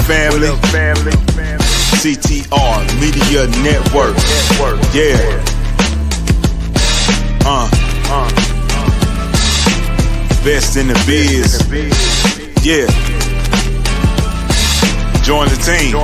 family? CTR Media Network. Yeah. Best in the biz. Yeah. Join the team.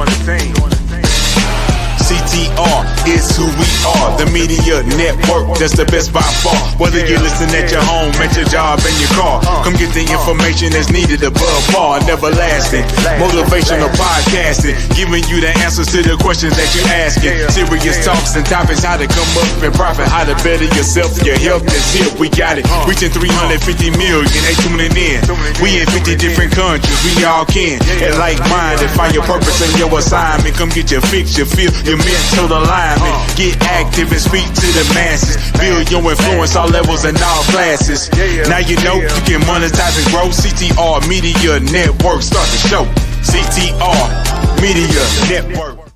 CTR is who we are, the media network, that's the best by far. Whether you listen at your home, at your job, in your car, come get the information that's needed above par. Never lasting, motivational podcasting, giving you the answers to the questions that you're asking. Serious talks and topics, how to come up and profit, how to better yourself, your health is here, we got it. Reaching 350 million, they tuning in. We in 50 different countries, we all can. And like minded, find your purpose and your assignment. Come get your fix, your feel, your mental alignment. Get active and speak to the masses. Build your influence all levels and all classes. Now you know you can monetize and grow. CTR Media Network. Start the show. CTR Media Network.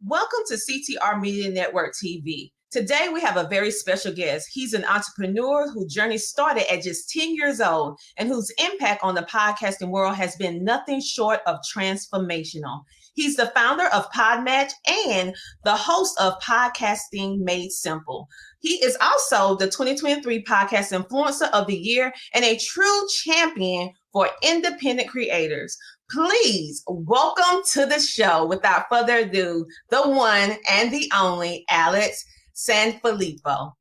Welcome to CTR Media Network TV. Today we have a very special guest. He's an entrepreneur whose journey started at just 10 years old and whose impact on the podcasting world has been nothing short of transformational. He's the founder of Podmatch and the host of Podcasting Made Simple. He is also the 2023 Podcast Influencer of the Year and a true champion for independent creators. Please welcome to the show, without further ado, the one and the only Alex Sanfilippo.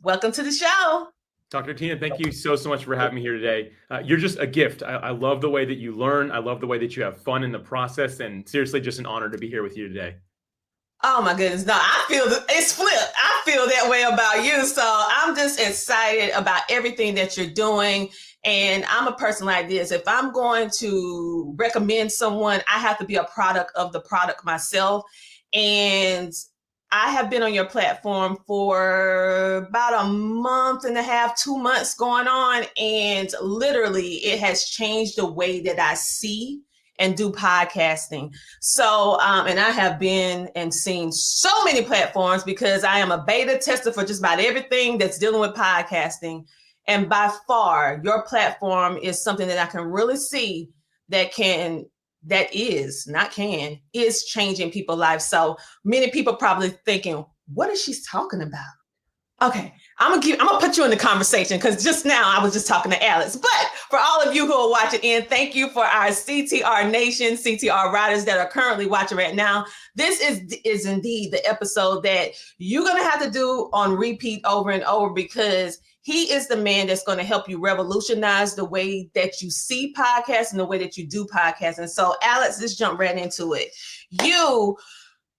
Welcome to the show. Dr. Tina, thank you so much for having me here today. You're just a gift. I love the way that you learn. I love the way that you have fun in the process, and seriously, just an honor to be here with you today. Oh my goodness. No, I feel it's flipped. I feel that way about you. So I'm just excited about everything that you're doing. And I'm a person like this. If I'm going to recommend someone, I have to be a product of the product myself. And I have been on your platform for about a month and a half, 2 months going on. And literally it has changed the way that I see and do podcasting. So, and I have been and seen so many platforms because I am a beta tester for just about everything that's dealing with podcasting. And by far, your platform is something that I can really see is changing people's lives. So many people probably thinking, what is she talking about? Okay, I'm gonna put you in the conversation because just now I was just talking to Alex. But for all of you who are watching in, thank you for our CTR Nation, CTR riders that are currently watching right now. This is indeed the episode that you're gonna have to do on repeat over and over because he is the man that's going to help you revolutionize the way that you see podcasts and the way that you do podcasts. And so, Alex, let's jump right into it. You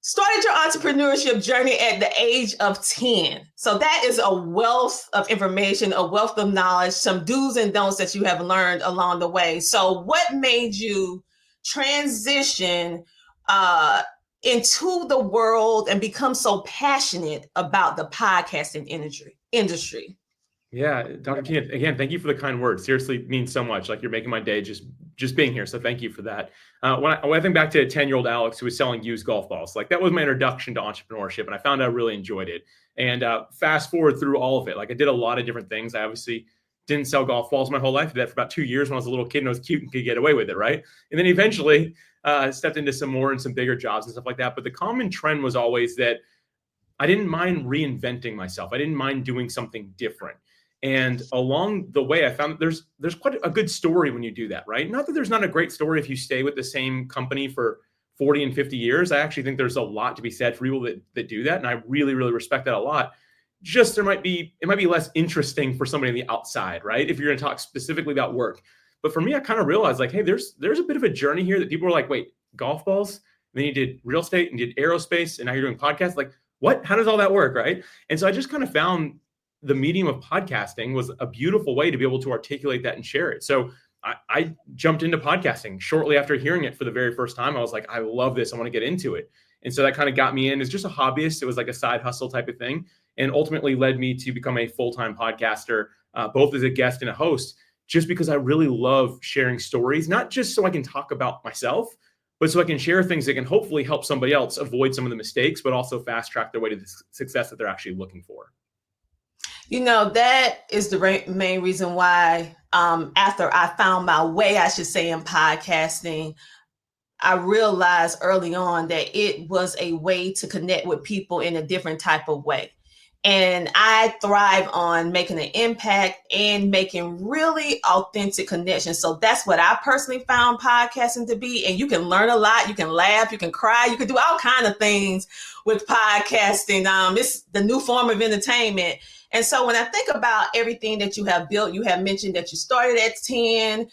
started your entrepreneurship journey at the age of 10. So that is a wealth of information, a wealth of knowledge, some do's and don'ts that you have learned along the way. So what made you transition into the world and become so passionate about the podcasting industry? Yeah, Dr. Tina, again, thank you for the kind words. Seriously, it means so much. Like you're making my day just being here. So thank you for that. When I think back to 10-year-old Alex who was selling used golf balls, like that was my introduction to entrepreneurship. And I found I really enjoyed it. And fast forward through all of it, like I did a lot of different things. I obviously didn't sell golf balls my whole life. I did that for about 2 years when I was a little kid and I was cute and could get away with it, right? And then eventually stepped into some more and some bigger jobs and stuff like that. But the common trend was always that I didn't mind reinventing myself. I didn't mind doing something different. And along the way, I found that there's quite a good story when you do that, right? Not that there's not a great story if you stay with the same company for 40 and 50 years. I actually think there's a lot to be said for people that do that. And I really, really respect that a lot. Just it might be less interesting for somebody on the outside, right? If you're going to talk specifically about work. But for me, I kind of realized like, hey, there's a bit of a journey here that people are like, wait, golf balls? And then you did real estate and you did aerospace and now you're doing podcasts. Like, what? How does all that work, right? And so I just kind of found the medium of podcasting was a beautiful way to be able to articulate that and share it. So I jumped into podcasting shortly after hearing it for the very first time. I was like, I love this. I want to get into it. And so that kind of got me in as just a hobbyist. It was like a side hustle type of thing and ultimately led me to become a full-time podcaster, both as a guest and a host, just because I really love sharing stories, not just so I can talk about myself, but so I can share things that can hopefully help somebody else avoid some of the mistakes, but also fast track their way to the success that they're actually looking for. That is the main reason why after I found my way, I should say, in podcasting, I realized early on that it was a way to connect with people in a different type of way. And I thrive on making an impact and making really authentic connections. So that's what I personally found podcasting to be. And you can learn a lot. You can laugh. You can cry. You can do all kinds of things with podcasting. It's the new form of entertainment. And so when I think about everything that you have built, you have mentioned that you started at 10,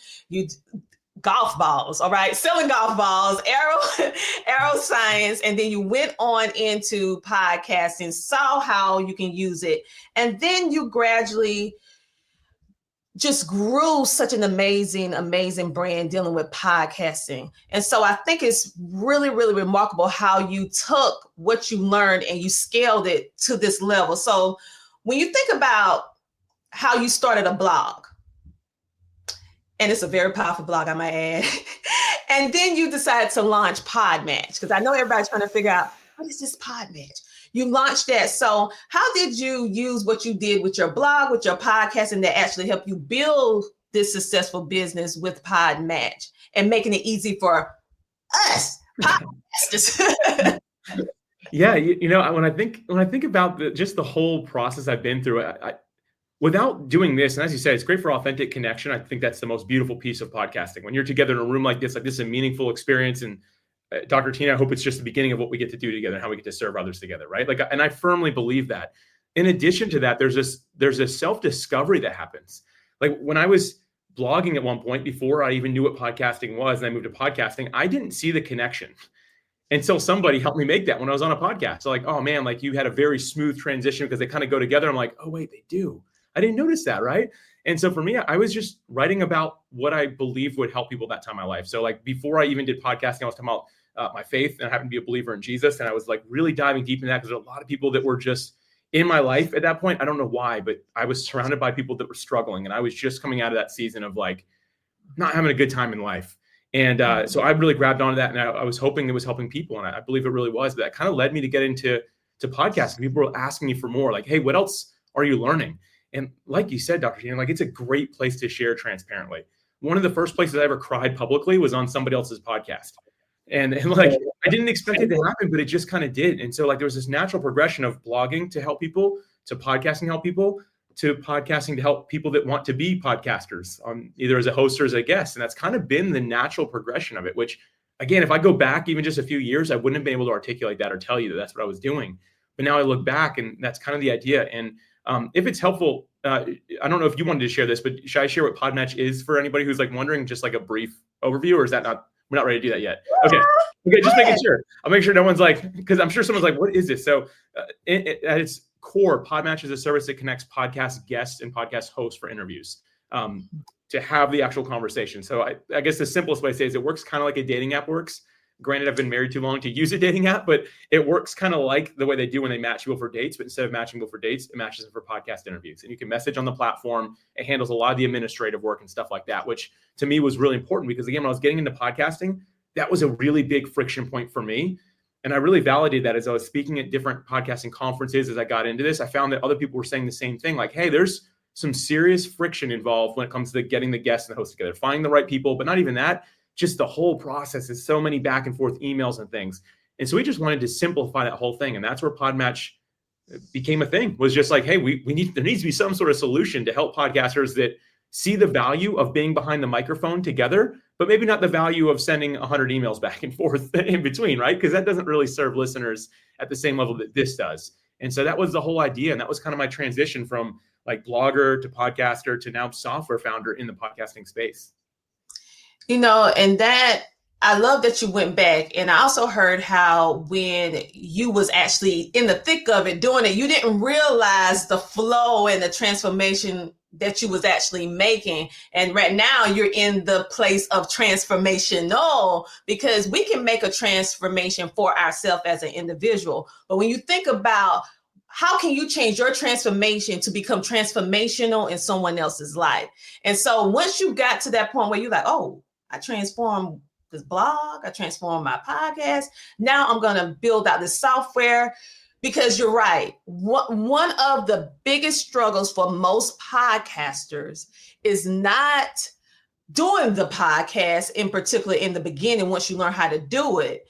golf balls, all right, selling golf balls, arrow science, and then you went on into podcasting, saw how you can use it, and then you gradually just grew such an amazing brand dealing with podcasting. And so I think it's really, really remarkable how you took what you learned and you scaled it to this level. So when you think about how you started a blog, and it's a very powerful blog, I might add. And then you decided to launch Podmatch, because I know everybody's trying to figure out, what is this Podmatch? You launched that. So how did you use what you did with your blog, with your podcast, and that actually help you build this successful business with Podmatch and making it easy for us podcasters? Yeah, when I think about just the whole process I've been through, without doing this, and as you said, it's great for authentic connection. I think that's the most beautiful piece of podcasting. When you're together in a room like this is a meaningful experience. And Dr. Tina, I hope it's just the beginning of what we get to do together and how we get to serve others together, right? And I firmly believe that. In addition to that, there's a self-discovery that happens. Like when I was blogging at one point, before I even knew what podcasting was, and I moved to podcasting, I didn't see the connection until somebody helped me make that when I was on a podcast. So oh man, you had a very smooth transition because they kind of go together. I'm like, oh wait, they do. I didn't notice that, right? And so for me, I was just writing about what I believe would help people that time in my life. So before I even did podcasting, I was talking about my faith, and I happened to be a believer in Jesus. And I was really diving deep in that because there were a lot of people that were just in my life at that point. I don't know why, but I was surrounded by people that were struggling. And I was just coming out of that season of not having a good time in life. And so I really grabbed onto that, and I was hoping it was helping people. And I believe it really was. But that kind of led me to get into podcasting. People were asking me for more, hey, what else are you learning? And like you said, Dr. Tina, it's a great place to share transparently. One of the first places I ever cried publicly was on somebody else's podcast. And I didn't expect it to happen, but it just kind of did. And so there was this natural progression of blogging to help people, to podcasting to help people, to podcasting to help people that want to be podcasters, either as a host or as a guest. And that's kind of been the natural progression of it, which, again, if I go back even just a few years, I wouldn't have been able to articulate that or tell you that that's what I was doing. But now I look back, and that's kind of the idea. And if it's helpful, I don't know if you wanted to share this, but should I share what Podmatch is for anybody who's wondering, just a brief overview, or is that not, we're not ready to do that yet? Okay, just making sure. I'll make sure no one's because I'm sure someone's what is this? So at its core, Podmatch is a service that connects podcast guests and podcast hosts for interviews to have the actual conversation. So I guess the simplest way to say is it works kind of like a dating app works. Granted, I've been married too long to use a dating app, but it works kind of like the way they do when they match people for dates. But instead of matching people for dates, it matches them for podcast interviews. And you can message on the platform. It handles a lot of the administrative work and stuff like that, which to me was really important because, again, when I was getting into podcasting, that was a really big friction point for me. And I really validated that as I was speaking at different podcasting conferences. As I got into this, I found that other people were saying the same thing. Hey, there's some serious friction involved when it comes to getting the guests and the hosts together, finding the right people, but not even that. Just the whole process is so many back and forth emails and things. And so we just wanted to simplify that whole thing. And that's where Podmatch became a thing, was just hey, there needs to be some sort of solution to help podcasters that see the value of being behind the microphone together, but maybe not the value of sending 100 emails back and forth in between, right? Because that doesn't really serve listeners at the same level that this does. And so that was the whole idea. And that was kind of my transition from blogger to podcaster to now software founder in the podcasting space. And that, I love that you went back. And I also heard how when you was actually in the thick of it doing it, you didn't realize the flow and the transformation that you was actually making. And right now you're in the place of transformational, because we can make a transformation for ourselves as an individual. But when you think about how can you change your transformation to become transformational in someone else's life? And so once you got to that point where you're oh, I transformed this blog, I transformed my podcast. Now I'm going to build out this software. Because you're right. One of the biggest struggles for most podcasters is not doing the podcast, in particular in the beginning, once you learn how to do it.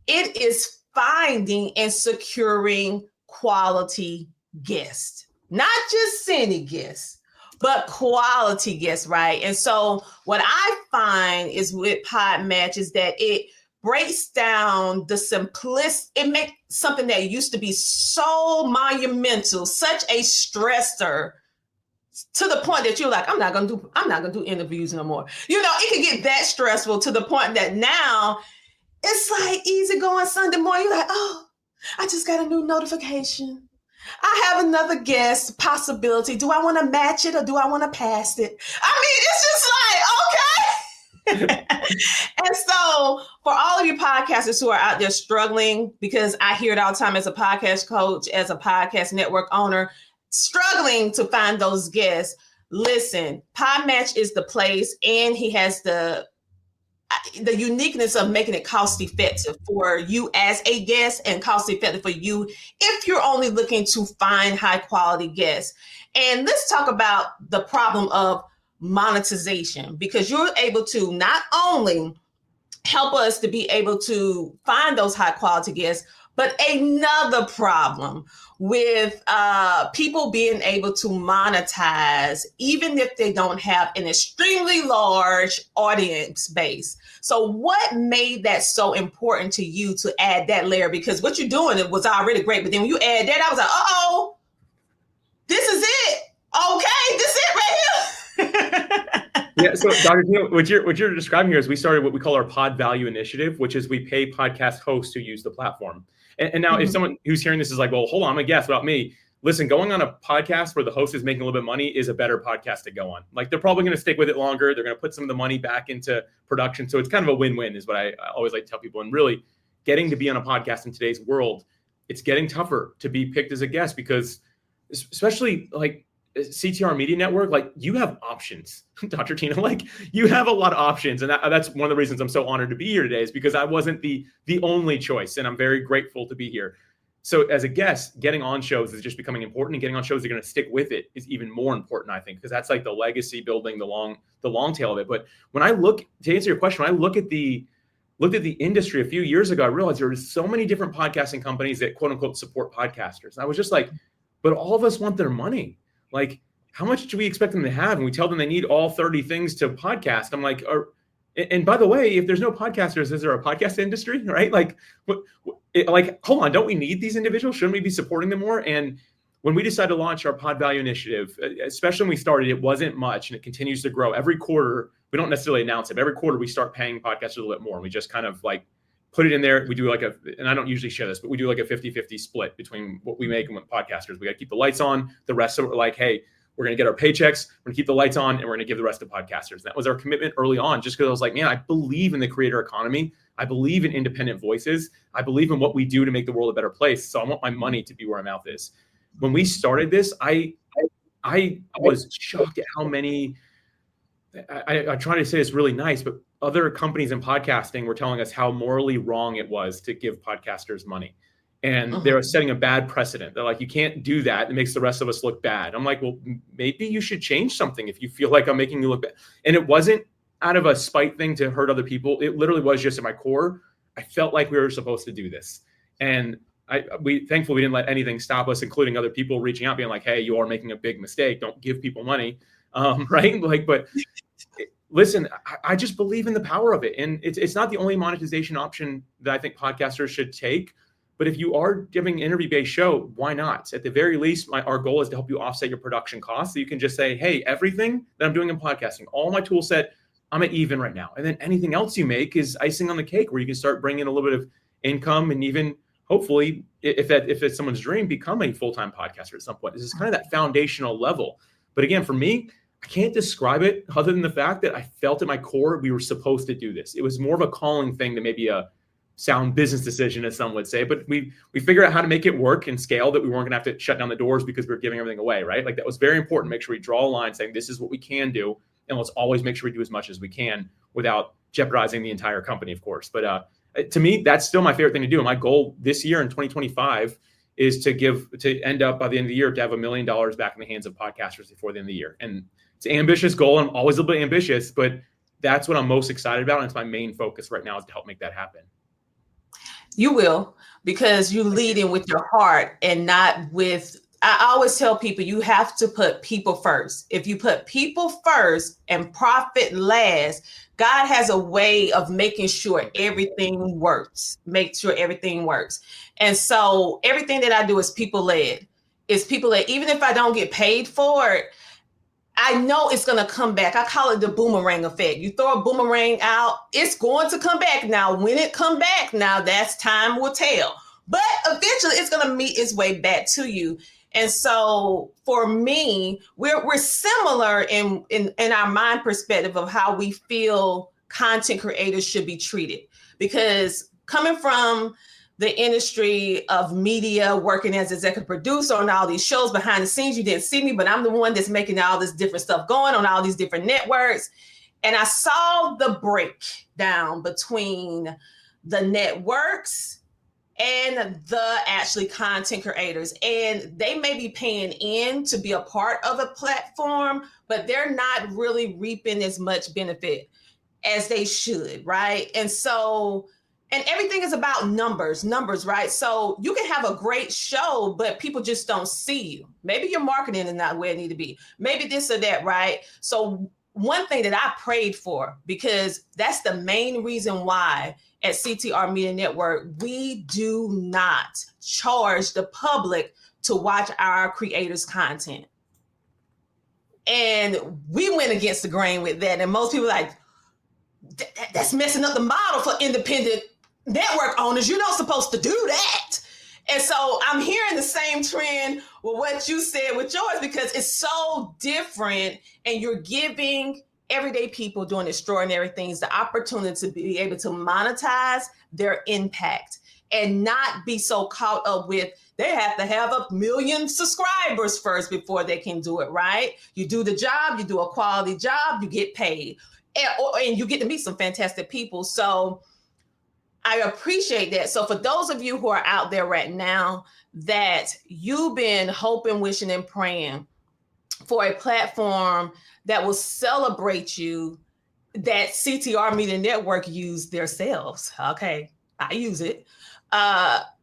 It is finding and securing quality guests, not just any guests, but quality guests, right? And so what I find is with Podmatch is that it breaks down the it makes something that used to be so monumental, such a stressor, to the point that you're like, I'm not gonna do interviews no more. You know, it can get that stressful to the point that now it's like easy going Sunday morning. You're like, oh, I just got a new notification. I have another guest possibility. Do I want to match it or do I want to pass it? I mean, it's just like, okay. And so for all of you podcasters who are out there struggling, because I hear it all the time as a podcast coach, as a podcast network owner, struggling to find those guests, listen, Podmatch is the place, and he has the uniqueness of making it cost effective for you as a guest and cost effective for you if you're only looking to find high quality guests. And let's talk about the problem of monetization, because you're able to not only help us to be able to find those high quality guests, but another problem with people being able to monetize, even if they don't have an extremely large audience base. So what made that so important to you to add that layer? Because what you're doing, it was already great, but then when you add that, I was like, uh-oh, this is it. Okay, this is it right here. Yeah, so Dr. Tino, what you're describing here is we started what we call our Pod Value Initiative, which is we pay podcast hosts to use the platform. And now if someone who's hearing this is like, well, hold on, I'm a guest about me. Listen, going on a podcast where the host is making a little bit of money is a better podcast to go on. Like, they're probably going to stick with it longer. They're going to put some of the money back into production. So it's kind of a win-win is what I always like to tell people. And really getting to be on a podcast in today's world, it's getting tougher to be picked as a guest, because especially like CTR Media Network, like, you have options, Dr. Tina, like, you have a lot of options. And that's one of the reasons I'm so honored to be here today, is because I wasn't the only choice. And I'm very grateful to be here. So as a guest, getting on shows is just becoming important, and getting on shows that are going to stick with it is even more important, I think, because that's like the legacy building, the long tail of it. But when I look, to answer your question, when I looked at the industry a few years ago, I realized there were so many different podcasting companies that quote unquote support podcasters. And I was just like, but all of us want their money. Like, how much do we expect them to have? And we tell them they need all 30 things to podcast. I'm like, and by the way, if there's no podcasters, is there a podcast industry, right? Like, hold on, don't we need these individuals? Shouldn't we be supporting them more? And when we decided to launch our Pod Value Initiative, especially when we started, it wasn't much, and it continues to grow. Every quarter, we don't necessarily announce it, but every quarter we start paying podcasters a little bit more. And we just kind of like put it in there. We do and I don't usually share this, but we do like a 50-50 split between what we make and what podcasters. We got to keep the lights on. The rest of it, we're like, hey, we're going to get our paychecks. We're going to keep the lights on, and we're going to give the rest to podcasters. That was our commitment early on, just because I was like, man, I believe in the creator economy. I believe in independent voices. I believe in what we do to make the world a better place. So I want my money to be where my mouth is. When we started this, I was shocked at how many, I try to say this really nice, but other companies in podcasting were telling us how morally wrong it was to give podcasters money. And they're setting a bad precedent. They're like, you can't do that. It makes the rest of us look bad. I'm like, well, maybe you should change something if you feel like I'm making you look bad. And it wasn't out of a spite thing to hurt other people. It literally was just at my core. I felt like we were supposed to do this. And we thankfully didn't let anything stop us, including other people reaching out, being like, hey, you are making a big mistake. Don't give people money. Right. Like, but listen, I just believe in the power of it. And it's not the only monetization option that I think podcasters should take. But if you are giving an interview-based show, why not? At the very least, our goal is to help you offset your production costs. So you can just say, hey, everything that I'm doing in podcasting, all my tool set, I'm at even right now. And then anything else you make is icing on the cake, where you can start bringing in a little bit of income, and even hopefully, if it's someone's dream, become a full-time podcaster at some point. This is kind of that foundational level. But again, for me, I can't describe it other than the fact that I felt at my core we were supposed to do this. It was more of a calling thing than maybe a sound business decision, as some would say, but we figured out how to make it work and scale, that we weren't gonna have to shut down the doors because we were giving everything away, right? Like, that was very important. Make sure we draw a line saying this is what we can do, and let's always make sure we do as much as we can without jeopardizing the entire company, of course. But to me, that's still my favorite thing to do. And my goal this year in 2025 is to end up by the end of the year to have $1 million back in the hands of podcasters before the end of the year. And it's an ambitious goal. I'm always a little bit ambitious, but that's what I'm most excited about. And it's my main focus right now is to help make that happen. You will, because you lead in with your heart and not with, I always tell people you have to put people first. If you put people first and profit last, God has a way of making sure everything works, make sure everything works. And so everything that I do is people led. It's people led. Even if I don't get paid for it, I know it's going to come back. I call it the boomerang effect. You throw a boomerang out, it's going to come back. Now, when it come back, now that's time will tell. But eventually it's going to meet its way back to you. And so for me, we're similar in our mind perspective of how we feel content creators should be treated. Because coming from the industry of media, working as executive producer on all these shows behind the scenes, you didn't see me, but I'm the one that's making all this different stuff going on all these different networks. And I saw the breakdown between the networks and the actually content creators. And they may be paying in to be a part of a platform, but they're not really reaping as much benefit as they should, right? And so, and everything is about numbers, right? So you can have a great show, but people just don't see you. Maybe your marketing is not where it needs to be. Maybe this or that, right? So one thing that I prayed for, because that's the main reason why at CTR Media Network, we do not charge the public to watch our creators' content. And we went against the grain with that. And most people are like, that's messing up the model for independent network owners. You're not supposed to do that. And so I'm hearing the same trend with what you said with yours, because it's so different and you're giving everyday people doing extraordinary things the opportunity to be able to monetize their impact and not be so caught up with they have to have 1 million subscribers first before they can do it, right? You do the job, you do a quality job, you get paid, and you get to meet some fantastic people. So I appreciate that. So for those of you who are out there right now that you've been hoping, wishing, and praying for a platform that will celebrate you, that CTR Media Network use themselves. Okay, I use it.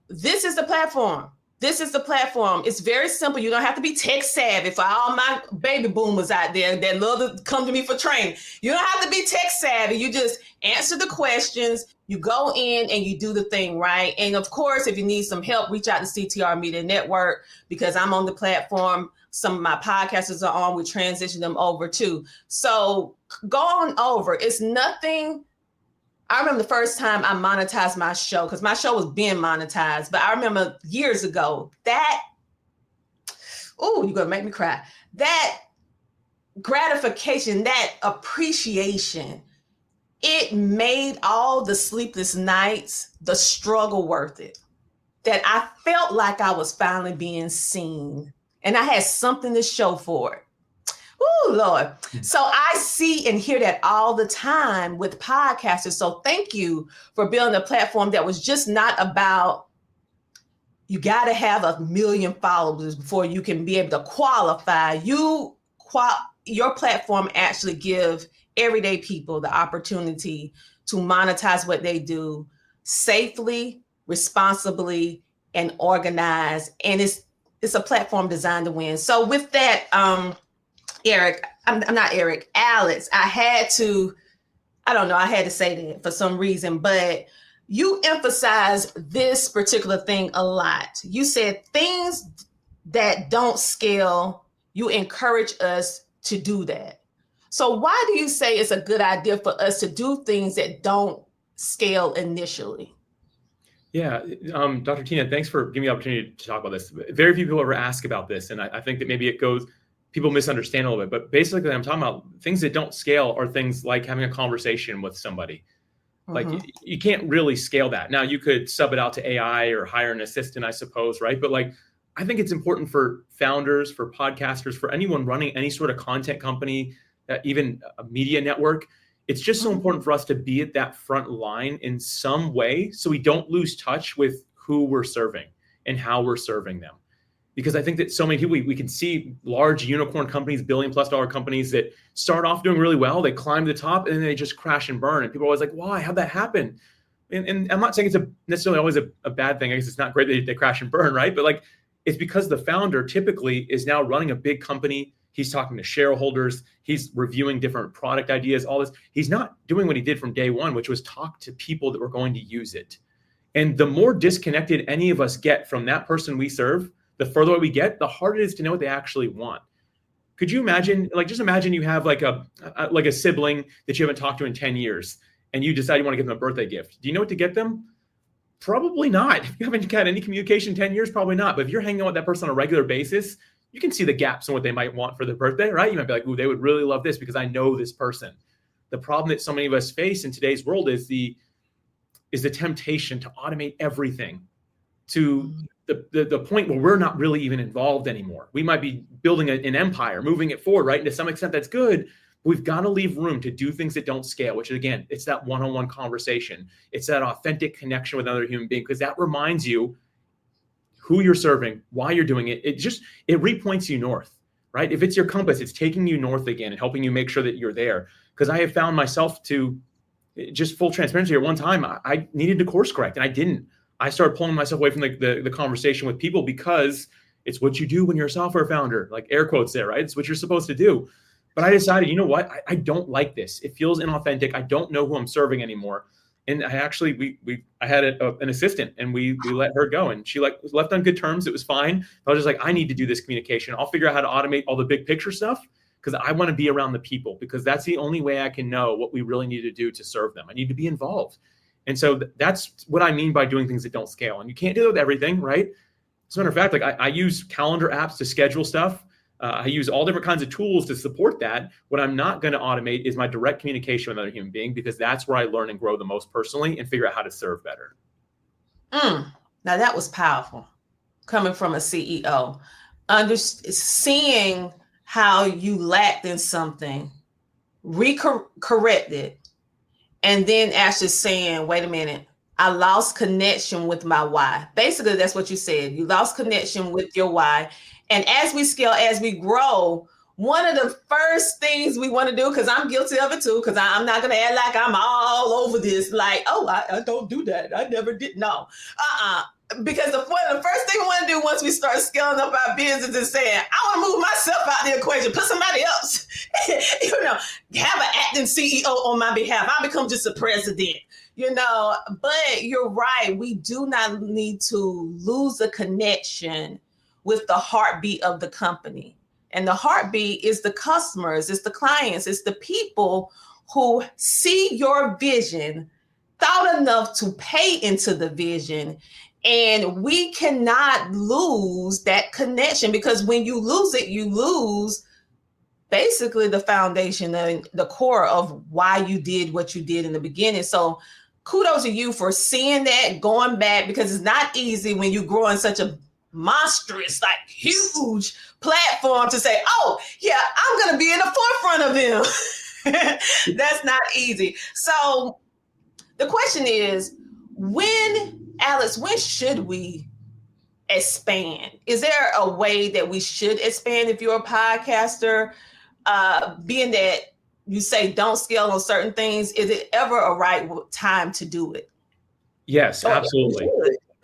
This is the platform. This is the platform. It's very simple. You don't have to be tech savvy. For all my baby boomers out there that love to come to me for training, you don't have to be tech savvy. You just answer the questions. You go in and you do the thing, right? And of course, if you need some help, reach out to CTR Media Network, because I'm on the platform. Some of my podcasters are on. We transition them over too. So go on over. It's nothing. I remember the first time I monetized my show, because my show was being monetized. But I remember years ago that, oh, you're going to make me cry. That gratification, that appreciation, it made all the sleepless nights, the struggle worth it. That I felt like I was finally being seen and I had something to show for it. Oh, Lord. So I see and hear that all the time with podcasters. So thank you for building a platform that was just not about, you got to have 1 million followers before you can be able to qualify. Your platform actually give everyday people the opportunity to monetize what they do safely, responsibly, and organized. And it's a platform designed to win. So with that, Alex, I had to say that for some reason, but you emphasize this particular thing a lot. You said things that don't scale, you encourage us to do that. So why do you say it's a good idea for us to do things that don't scale initially? Yeah, Dr. Tina, thanks for giving me the opportunity to talk about this. Very few people ever ask about this, and I think that maybe people misunderstand a little bit, but basically I'm talking about things that don't scale are things like having a conversation with somebody. Like you can't really scale that. Now you could sub it out to AI or hire an assistant, I suppose, right? But like, I think it's important for founders, for podcasters, for anyone running any sort of content company, even a media network. It's just so important for us to be at that front line in some way so we don't lose touch with who we're serving. and how we're serving them. Because I think that so many people, we can see large unicorn companies, $1 billion+ companies that start off doing really well. They climb to the top and then they just crash and burn. And people are always like, why? How'd that happen? And I'm not saying it's necessarily always a bad thing. I guess it's not great that they crash and burn, right? But like, it's because the founder typically is now running a big company. He's talking to shareholders. He's reviewing different product ideas, all this. He's not doing what he did from day one, which was talk to people that were going to use it. And the more disconnected any of us get from that person we serve, the further away we get, the harder it is to know what they actually want. Could you imagine, like, just imagine you have like a sibling that you haven't talked to in 10 years and you decide you want to give them a birthday gift. Do you know what to get them? Probably not. If you haven't had any communication in 10 years, probably not. But if you're hanging out with that person on a regular basis, you can see the gaps in what they might want for their birthday, right? You might be like, ooh, they would really love this because I know this person. The problem that so many of us face in today's world is the temptation to automate everything to the point where we're not really even involved anymore. We might be building an empire, moving it forward, right? And to some extent that's good. We've got to leave room to do things that don't scale, which again, it's that one-on-one conversation. It's that authentic connection with another human being, because that reminds you who you're serving, why you're doing it. It repoints you north, right? If it's your compass, it's taking you north again and helping you make sure that you're there. Because I have found myself to, just full transparency, at one time, I needed to course correct and I didn't. I started pulling myself away from the conversation with people because it's what you do when you're a software founder, like air quotes there, right? It's what you're supposed to do. But I decided, you know what? I don't like this. It feels inauthentic. I don't know who I'm serving anymore. And I actually, I had an assistant and we let her go, and she was left on good terms. It was fine. I was just like, I need to do this communication. I'll figure out how to automate all the big picture stuff because I want to be around the people, because that's the only way I can know what we really need to do to serve them. I need to be involved. And so that's what I mean by doing things that don't scale. And you can't do it with everything, right? As a matter of fact, like I use calendar apps to schedule stuff. I use all different kinds of tools to support that. What I'm not going to automate is my direct communication with another human being, because that's where I learn and grow the most personally and figure out how to serve better. Now that was powerful, coming from a CEO. Seeing how you lacked in something, correct it, and then actually saying, wait a minute, I lost connection with my why. Basically, that's what you said. You lost connection with your why. And as we scale, as we grow, one of the first things we want to do, because I'm guilty of it too, because I'm not going to act like I'm all over this, like, oh, I don't do that. I never did. No. Because one of the first thing we want to do once we start scaling up our business is saying, I want to move myself out of the equation, put somebody else, have an acting CEO on my behalf. I'll become just a president, but you're right. We do not need to lose the connection with the heartbeat of the company. And the heartbeat is the customers, it's the clients, it's the people who see your vision, thought enough to pay into the vision. And we cannot lose that connection, because when you lose it, you lose basically the foundation and the core of why you did what you did in the beginning. So kudos to you for seeing that, going back, because it's not easy when you grow in such a monstrous, like huge platform to say, oh yeah, I'm going to be in the forefront of them. That's not easy. So the question is, Alex, when should we expand? Is there a way that we should expand if you're a podcaster? Being that you say don't scale on certain things, is it ever a right time to do it? Yes, absolutely.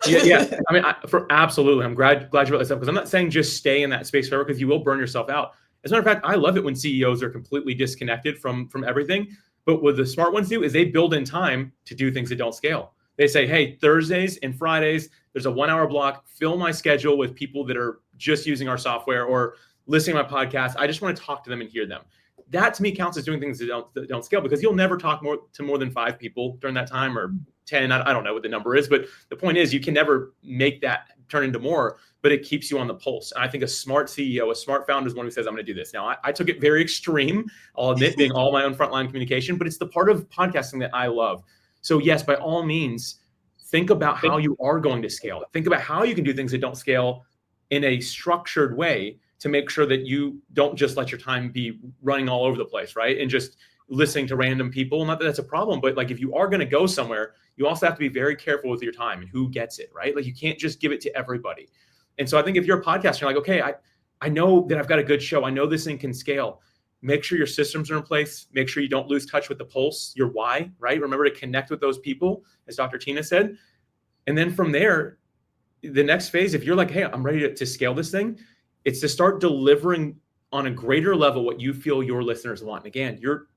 Yeah. I mean, absolutely. I'm glad you brought this up, because I'm not saying just stay in that space forever, because you will burn yourself out. As a matter of fact, I love it when CEOs are completely disconnected from everything. But what the smart ones do is they build in time to do things that don't scale. They say, hey, Thursdays and Fridays, there's a 1 hour block, fill my schedule with people that are just using our software or listening to my podcast. I just want to talk to them and hear them. That to me counts as doing things that don't scale, because you'll never talk to more than 5 people during that time, or 10. I don't know what the number is, but the point is you can never make that turn into more, but it keeps you on the pulse. And I think a smart CEO, a smart founder is one who says, I'm going to do this. Now, I took it very extreme, I'll admit, being all my own frontline communication, but it's the part of podcasting that I love. So yes, by all means, think about how you are going to scale. Think about how you can do things that don't scale in a structured way to make sure that you don't just let your time be running all over the place, right? And just listening to random people. Not that that's a problem, but like if you are going to go somewhere, you also have to be very careful with your time and who gets it, right? Like you can't just give it to everybody. And so I think if you're a podcaster, you're like, okay, I know that I've got a good show. I know this thing can scale. Make sure your systems are in place. Make sure you don't lose touch with the pulse, your why, right? Remember to connect with those people, as Dr. Tina said. And then from there, the next phase, if you're like, hey, I'm ready to scale this thing, it's to start delivering on a greater level what you feel your listeners want. And again, you're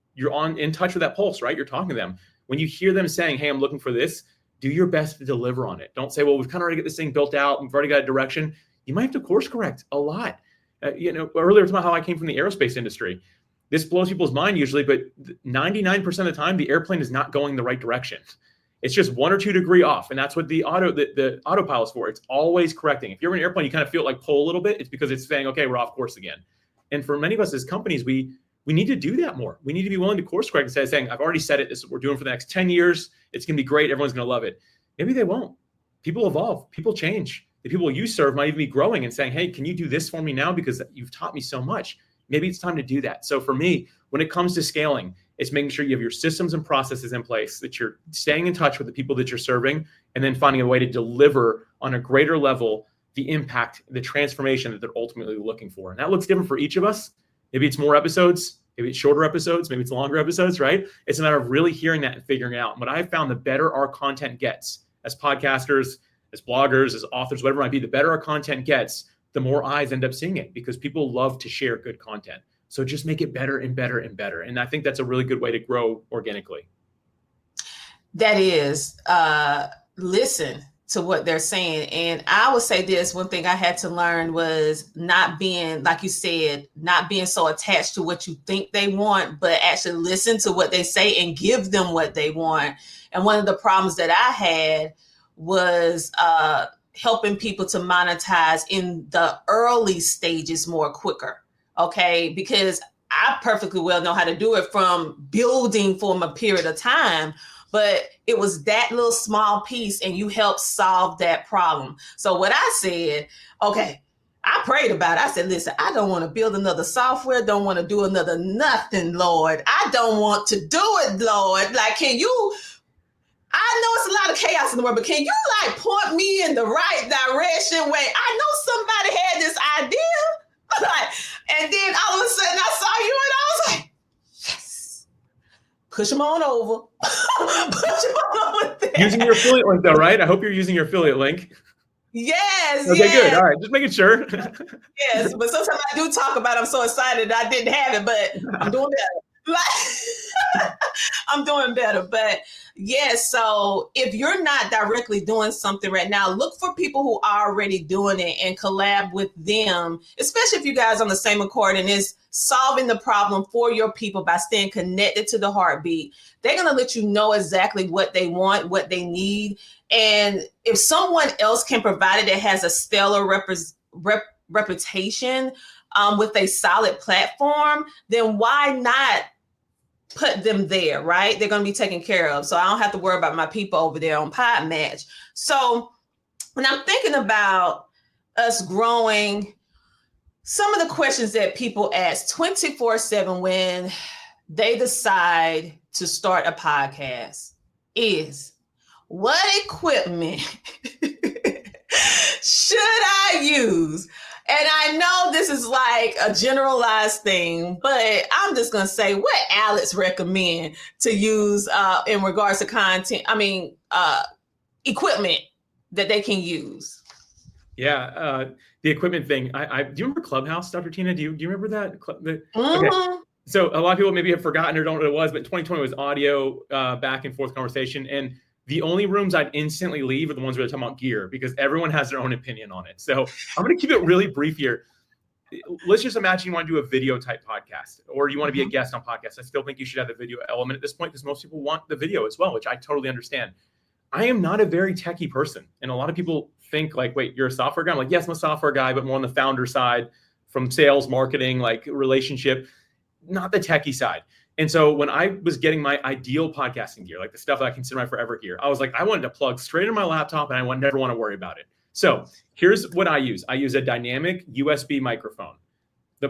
in touch with that pulse, right? You're talking to them. When you hear them saying, hey, I'm looking for this, do your best to deliver on it. Don't say, well, we've kind of already got this thing built out. We've already got a direction. You might have to course correct a lot. Earlier about how I came from the aerospace industry. This blows people's mind usually, but 99% of the time, the airplane is not going the right direction. It's just 1 or 2 degrees off. And that's what the autopilot's for. It's always correcting. If you're in an airplane, you kind of feel it like pull a little bit. It's because it's saying, okay, we're off course again. And for many of us as companies, we need to do that more. We need to be willing to course correct instead of saying, I've already said it. This is what we're doing for the next 10 years. It's going to be great. Everyone's going to love it. Maybe they won't. People evolve. People change. The people you serve might even be growing and saying, hey, can you do this for me now? Because you've taught me so much. Maybe it's time to do that. So for me, when it comes to scaling, it's making sure you have your systems and processes in place, that you're staying in touch with the people that you're serving, and then finding a way to deliver on a greater level the impact, the transformation that they're ultimately looking for. And that looks different for each of us. Maybe it's more episodes, maybe it's shorter episodes, maybe it's longer episodes, right? It's a matter of really hearing that and figuring it out. And what I've found, the better our content gets as podcasters, as bloggers, as authors, whatever it might be, the better our content gets, the more eyes end up seeing it, because people love to share good content. So just make it better and better and better. And I think that's a really good way to grow organically. That is, listen to what they're saying. And I would say this, one thing I had to learn was not being, like you said, not being so attached to what you think they want, but actually listen to what they say and give them what they want. And one of the problems that I had was helping people to monetize in the early stages more quicker. Okay, because I perfectly well know how to do it from building for a period of time, but it was that little small piece and you helped solve that problem. So what I said, okay, I prayed about it. I said, listen, I don't want to build another software, don't want to do another nothing, Lord. I don't want to do it, Lord. Like, can you, I know it's a lot of chaos in the world, but can you like point me in the right direction? Wait, I know somebody had this idea. And then all of a sudden I saw you and I was like, yes, push them on over. Push them on over there. Using your affiliate link though, right? I hope you're using your affiliate link. Yes. Okay, yes. good. All right, just making sure. Yes, but sometimes I do talk about it. I'm so excited I didn't have it, but I'm doing better. I'm doing better. But yes, so if you're not directly doing something right now, look for people who are already doing it and collab with them, especially if you guys on the same accord and is solving the problem for your people by staying connected to the heartbeat. They're going to let you know exactly what they want, what they need. And if someone else can provide it that has a stellar reputation with a solid platform, then why not put them there, right? They're going to be taken care of. So I don't have to worry about my people over there on Podmatch. So when I'm thinking about us growing, some of the questions that people ask 24/7 when they decide to start a podcast is, what equipment should I use? And I know this is like a generalized thing, but I'm just going to say what Alex recommend to use in regards to content. Equipment that they can use. Yeah. The equipment thing. Do you remember Clubhouse, Dr. Tina? Do you remember that? Mm-hmm. Okay. So a lot of people maybe have forgotten or don't know what it was, but 2020 was audio back and forth conversation. And the only rooms I'd instantly leave are the ones where they're talking about gear, because everyone has their own opinion on it. So I'm going to keep it really brief here. Let's just imagine you want to do a video type podcast, or you want to be a guest on podcasts. I still think you should have the video element at this point, because most people want the video as well, which I totally understand. I am not a very techie person. And a lot of people think like, wait, you're a software guy? I'm like, yes, I'm a software guy, but more on the founder side, from sales, marketing, like relationship, not the techie side. And so when I was getting my ideal podcasting gear, like the stuff that I consider my forever gear, I was like, I wanted to plug straight in my laptop and I never want to worry about it. So here's what I use. I use a dynamic USB microphone.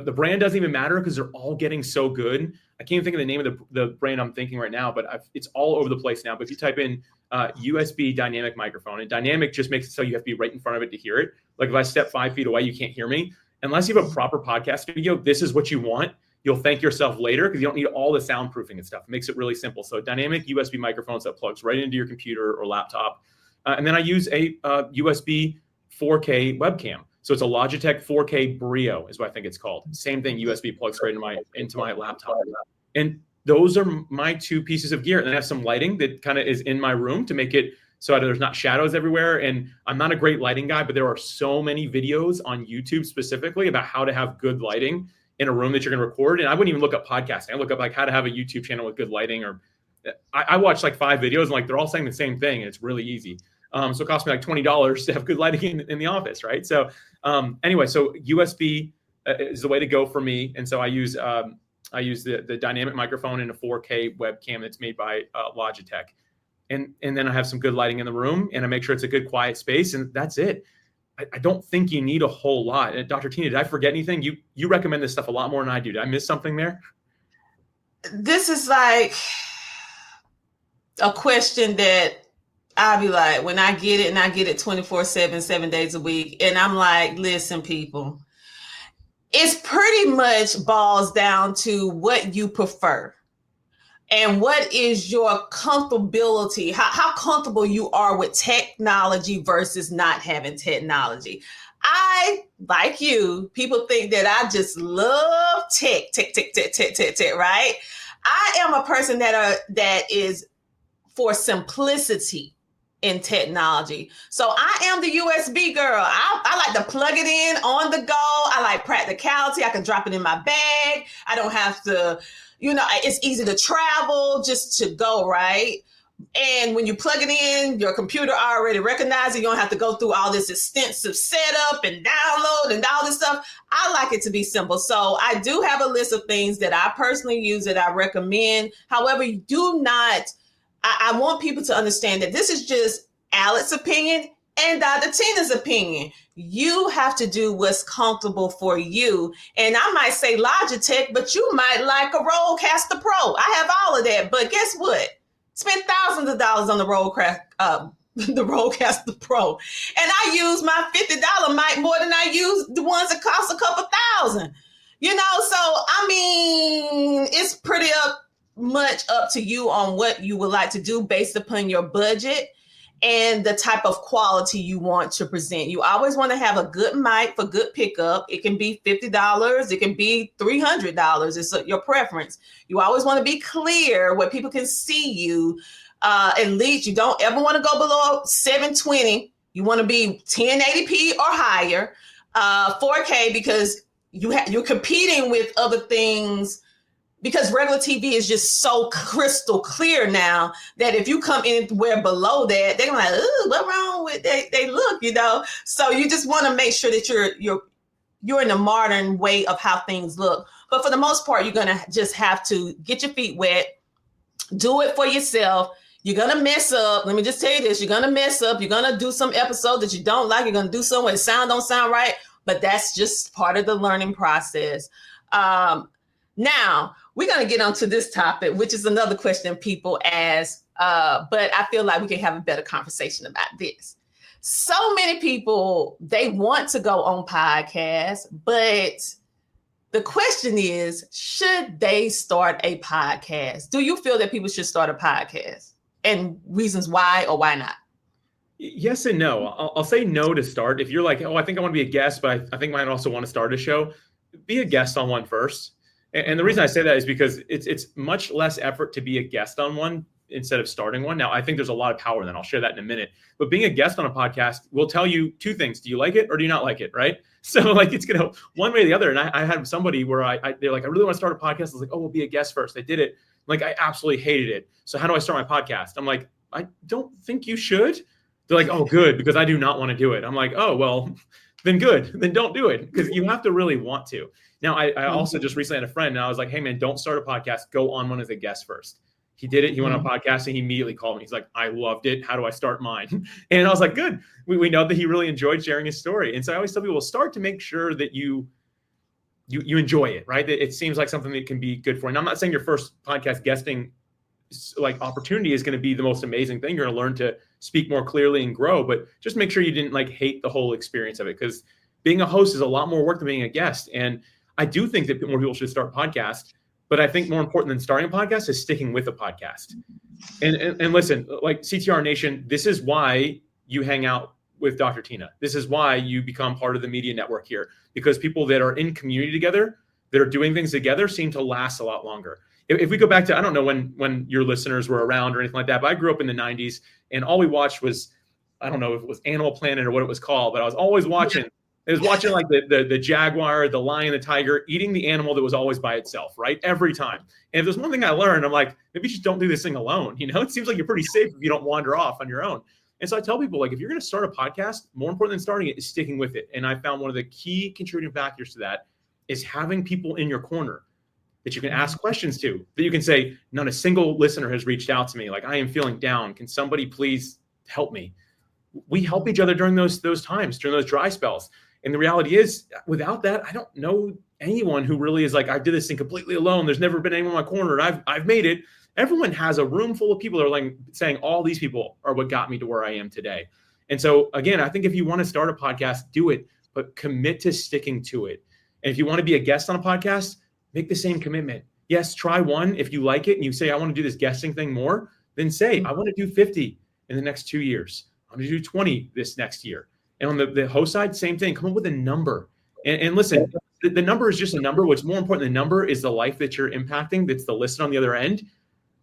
The brand doesn't even matter because they're all getting so good. I can't even think of the name of the brand I'm thinking right now, but it's all over the place now. But if you type in USB dynamic microphone, and dynamic just makes it so you have to be right in front of it to hear it. Like if I step 5 feet away, you can't hear me. Unless you have a proper podcast studio, this is what you want. You'll thank yourself later because you don't need all the soundproofing and stuff. It makes it really simple. So dynamic USB microphones that plugs right into your computer or laptop. And then I use a USB 4K webcam. So it's a Logitech 4K Brio is what I think it's called. Same thing, USB plugs right into my laptop. And those are my 2 pieces of gear. And then I have some lighting that kind of is in my room to make it so there's not shadows everywhere. And I'm not a great lighting guy, but there are so many videos on YouTube specifically about how to have good lighting in a room that you're going to record. And I wouldn't even look up podcasting. I look up like how to have a YouTube channel with good lighting, or I watch like 5 videos and like they're all saying the same thing. And it's really easy. So it cost me like $20 to have good lighting in the office, right? So anyway, so USB is the way to go for me. And so I use the dynamic microphone and a 4K webcam that's made by Logitech. And then I have some good lighting in the room, and I make sure it's a good quiet space, and that's it. I don't think you need a whole lot. Dr. Tina, did I forget anything? You recommend this stuff a lot more than I do. Did I miss something there? This is like a question that I'll be like, when I get it, and I get it 24/7, 7 days a week. And I'm like, listen, people, it's pretty much boils down to what you prefer and what is your comfortability, how comfortable you are with technology versus not having technology. I, like you, people think that I just love tech, right? I am a person that is for simplicity in technology. So I am the USB girl. I like to plug it in on the go. I like practicality. I can drop it in my bag. I don't have to, it's easy to travel just to go, right? And when you plug it in, your computer already recognizes it. You don't have to go through all this extensive setup and download and all this stuff. I like it to be simple. So I do have a list of things that I personally use that I recommend. However, you do not, I want people to understand that this is just Alex's opinion and Dr. Tina's opinion. You have to do what's comfortable for you. And I might say Logitech, but you might like a Rodecaster Pro. I have all of that, but guess what? Spent thousands of dollars on the Rodecaster Pro. And I use my $50 mic more than I use the ones that cost a couple thousand. So I mean, it's pretty much up to you on what you would like to do based upon your budget and the type of quality you want to present. You always want to have a good mic for good pickup. It can be $50. It can be $300. It's your preference. You always want to be clear where people can see you. At least you don't ever want to go below 720. You want to be 1080p or higher. 4K because you're competing with other things, because regular TV is just so crystal clear now that if you come anywhere below that, they're like, "Ooh, what's wrong with they look?" So you just want to make sure that you're in the modern way of how things look. But for the most part, you're gonna just have to get your feet wet, do it for yourself. You're gonna mess up. Let me just tell you this: you're gonna mess up. You're gonna do some episode that you don't like. You're gonna do something where the sound don't sound right. But that's just part of the learning process. Now, we're going to get onto this topic, which is another question people ask, but I feel like we can have a better conversation about this. So many people, they want to go on podcasts, but the question is, should they start a podcast? Do you feel that people should start a podcast? And reasons why or why not? Yes and no. I'll say no to start. If you're like, oh, I think I want to be a guest, but I think I might also want to start a show, be a guest on one first. And the reason I say that is because it's much less effort to be a guest on one instead of starting one. Now, I think there's a lot of power in that. I'll share that in a minute. But being a guest on a podcast will tell you 2 things. Do you like it or do you not like it, right? So like it's going to one way or the other. And I had somebody where they're like, I really want to start a podcast. I was like, oh, we'll be a guest first. I did it. Like, I absolutely hated it. So how do I start my podcast? I'm like, I don't think you should. They're like, oh, good, because I do not want to do it. I'm like, oh, well, then good. Then don't do it, because you have to really want to. Now, I also just recently had a friend, and I was like, hey, man, don't start a podcast. Go on one as a guest first. He did it. He went on a podcast, and he immediately called me. He's like, I loved it. How do I start mine? And I was like, good. We know that he really enjoyed sharing his story. And so I always tell people, start to make sure that you you enjoy it, right? It seems like something that can be good for you. And I'm not saying your first podcast guesting like opportunity is going to be the most amazing thing. You're going to learn to speak more clearly and grow, but just make sure you didn't like hate the whole experience of it, because being a host is a lot more work than being a guest. And I do think that more people should start podcasts, but I think more important than starting a podcast is sticking with a podcast. And listen, like CTR Nation, this is why you hang out with Dr. Tina. This is why you become part of the media network here, because people that are in community together, that are doing things together, seem to last a lot longer. If we go back to, I don't know when your listeners were around or anything like that, but I grew up in the 90s and all we watched was, I don't know if it was Animal Planet or what it was called, but I was always watching, like the jaguar, the lion, the tiger eating the animal that was always by itself, right? Every time. And if there's one thing I learned, I'm like, maybe just don't do this thing alone. You know, it seems like you're pretty safe if you don't wander off on your own. And so I tell people, like, if you're going to start a podcast, more important than starting it is sticking with it. And I found one of the key contributing factors to that is having people in your corner that you can ask questions to, that you can say, not a single listener has reached out to me. Like, I am feeling down. Can somebody please help me? We help each other during those times, during those dry spells. And the reality is, without that, I don't know anyone who really is like, I did this thing completely alone. There's never been anyone in my corner. And I've made it. Everyone has a room full of people that are like saying, all these people are what got me to where I am today. And so again, I think if you want to start a podcast, do it, but commit to sticking to it. And if you want to be a guest on a podcast, make the same commitment. Yes, try one. If you like it and you say, I want to do this guesting thing more, then say, I want to do 50 in the next 2 years. I'm going to do 20 this next year. And on the host side, same thing. Come up with a number. And listen, the number is just a number. What's more important than the number is the life that you're impacting. That's the listener on the other end.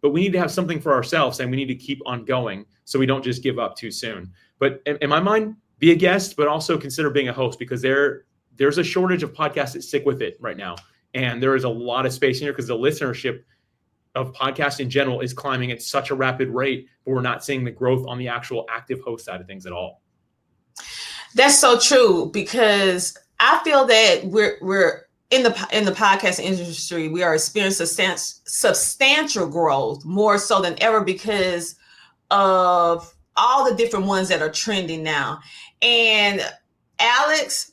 But we need to have something for ourselves, and we need to keep on going so we don't just give up too soon. But in my mind, be a guest, but also consider being a host, because there's a shortage of podcasts that stick with it right now. And there is a lot of space in here because the listenership of podcasts in general is climbing at such a rapid rate, but we're not seeing the growth on the actual active host side of things at all. That's so true, because I feel that we're in the podcast industry, we are experiencing substantial growth, more so than ever, because of all the different ones that are trending now. And Alex,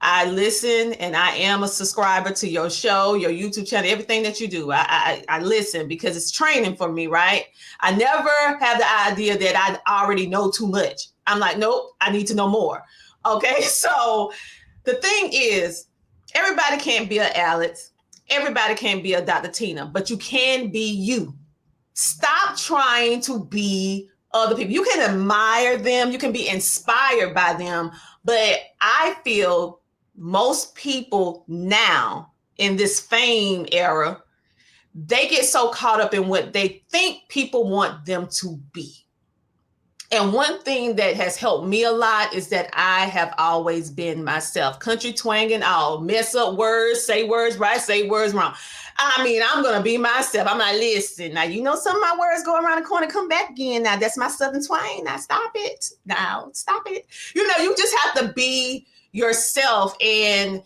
I listen and I am a subscriber to your show, your YouTube channel, everything that you do. I listen because it's training for me, right? I never have the idea that I already know too much. I'm like, nope, I need to know more. Okay, so the thing is, everybody can't be an Alex. Everybody can't be a Dr. Tina, but you can be you. Stop trying to be other people. You can admire them. You can be inspired by them. But I feel most people now in this fame era, they get so caught up in what they think people want them to be. And one thing that has helped me a lot is that I have always been myself. Country twanging, I'll mess up words, say words right, say words wrong. I mean, I'm going to be myself. I'm like, listen, now, you know, some of my words go around the corner, come back again. Now, that's my Southern twang. Now, stop it. Now, stop it. You know, you just have to be yourself. And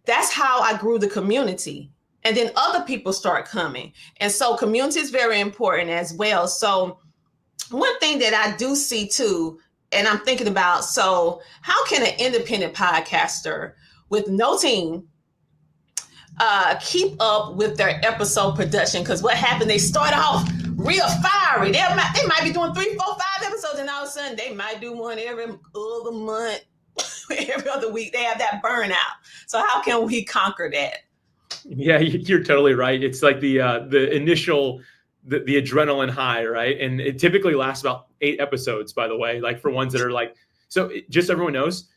that's how I grew the community. And then other people start coming. And so community is very important as well. So one thing that I do see too, and I'm thinking about, so how can an independent podcaster with no team keep up with their episode production? Because what happened, they start off real fiery. They might be doing 3, 4, 5 episodes, and all of a sudden they might do one every other month, every other week. They have that burnout. So how can we conquer that? Yeah, you're totally right. It's like the initial the adrenaline high, right? And it typically lasts about 8 episodes, by the way, like for ones that are like, so just so everyone knows,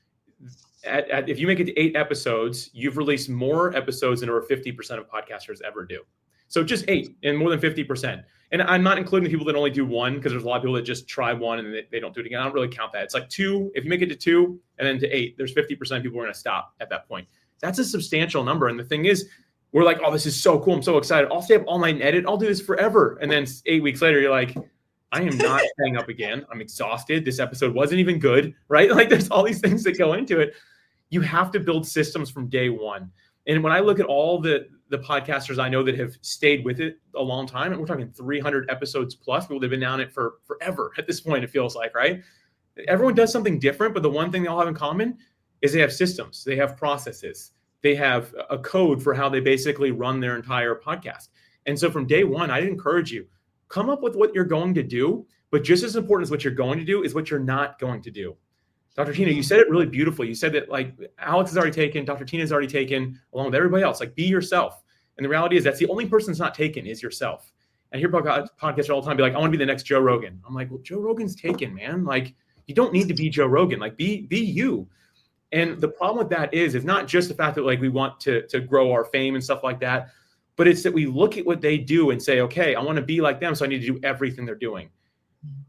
if you make it to 8 episodes, you've released more episodes than over 50% of podcasters ever do. So just 8 and more than 50%. And I'm not including people that only do 1, because there's a lot of people that just try 1 and they don't do it again. I don't really count that. It's like 2. If you make it to 2 and then to 8, there's 50% of people who are going to stop at that point. That's a substantial number. And the thing is, we're like, oh, this is so cool. I'm so excited. I'll stay up all night and edit. I'll do this forever. And then 8 weeks later, you're like, I am not staying up again. I'm exhausted. This episode wasn't even good, right? Like there's all these things that go into it. You have to build systems from day one. And when I look at all the podcasters I know that have stayed with it a long time, and we're talking 300 episodes plus, people that have been on it for forever at this point, it feels like, right? Everyone does something different, but the one thing they all have in common is they have systems. They have processes. They have a code for how they basically run their entire podcast. And so from day one, I'd encourage you, come up with what you're going to do, but just as important as what you're going to do is what you're not going to do. Dr. Tina, you said it really beautifully. You said that like Alex has already taken, Dr. Tina has already taken, along with everybody else, like be yourself. And the reality is that's the only person that's not taken is yourself. And I hear podcasts all the time be like, I want to be the next Joe Rogan. I'm like, well, Joe Rogan's taken, man. Like, you don't need to be Joe Rogan. Like, be you. And the problem with that is not just the fact that like we want to grow our fame and stuff like that, but it's that we look at what they do and say, okay, I want to be like them, so I need to do everything they're doing.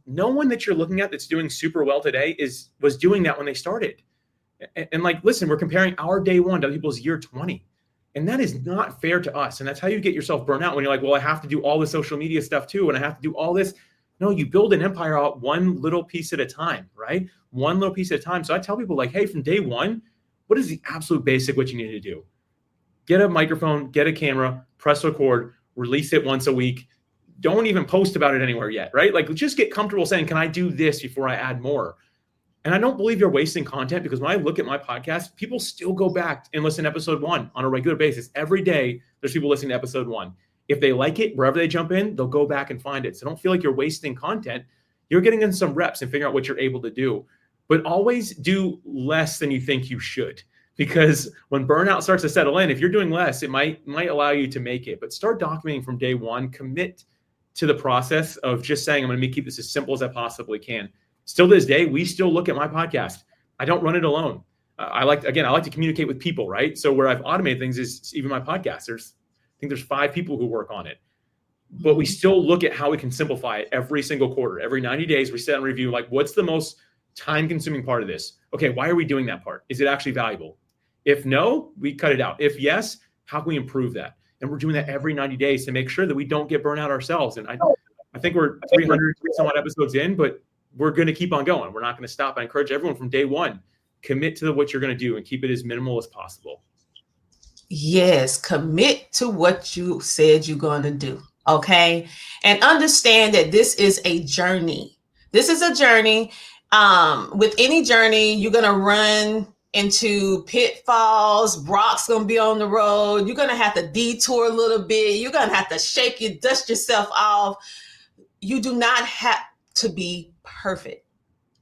No one that you're looking at that's doing super well today was doing that when they started. And like, listen, we're comparing our day one to other people's year 20. And that is not fair to us. And that's how you get yourself burnt out when you're like, well, I have to do all the social media stuff too. And I have to do all this. No, you build an empire out one little piece at a time, right? One little piece at a time. So I tell people like, hey, from day one, what is the absolute basic what you need to do? Get a microphone, get a camera, press record, release it once a week. Don't even post about it anywhere yet, right? Like just get comfortable saying, can I do this before I add more? And I don't believe you're wasting content because when I look at my podcast, people still go back and listen to episode 1 on a regular basis. Every day, there's people listening to episode 1. If they like it, wherever they jump in, they'll go back and find it. So don't feel like you're wasting content. You're getting in some reps and figuring out what you're able to do. But always do less than you think you should. Because when burnout starts to settle in, if you're doing less, it might allow you to make it. But start documenting from day one. Commit to the process of just saying, I'm going to keep this as simple as I possibly can. Still to this day, we still look at my podcast. I don't run it alone. I like to communicate with people, right? So where I've automated things is even my podcast. I think there's 5 people who work on it. But we still look at how we can simplify it every single quarter. Every 90 days, we sit and review, like, what's the most time-consuming part of this? Okay, why are we doing that part? Is it actually valuable? If no, we cut it out. If yes, how can we improve that? And we're doing that every 90 days to make sure that we don't get burnt out ourselves. And I think we're 300 some odd episodes in, but we're going to keep on going. We're not going to stop. I encourage everyone from day one, commit to what you're going to do and keep it as minimal as possible. Yes, commit to what you said you're going to do. Okay. And understand that this is a journey. This is a journey. With any journey, you're going to run into pitfalls. Rocks going to be on the road. You're going to have to detour a little bit. You're going to have to dust yourself off. You do not have to be perfect.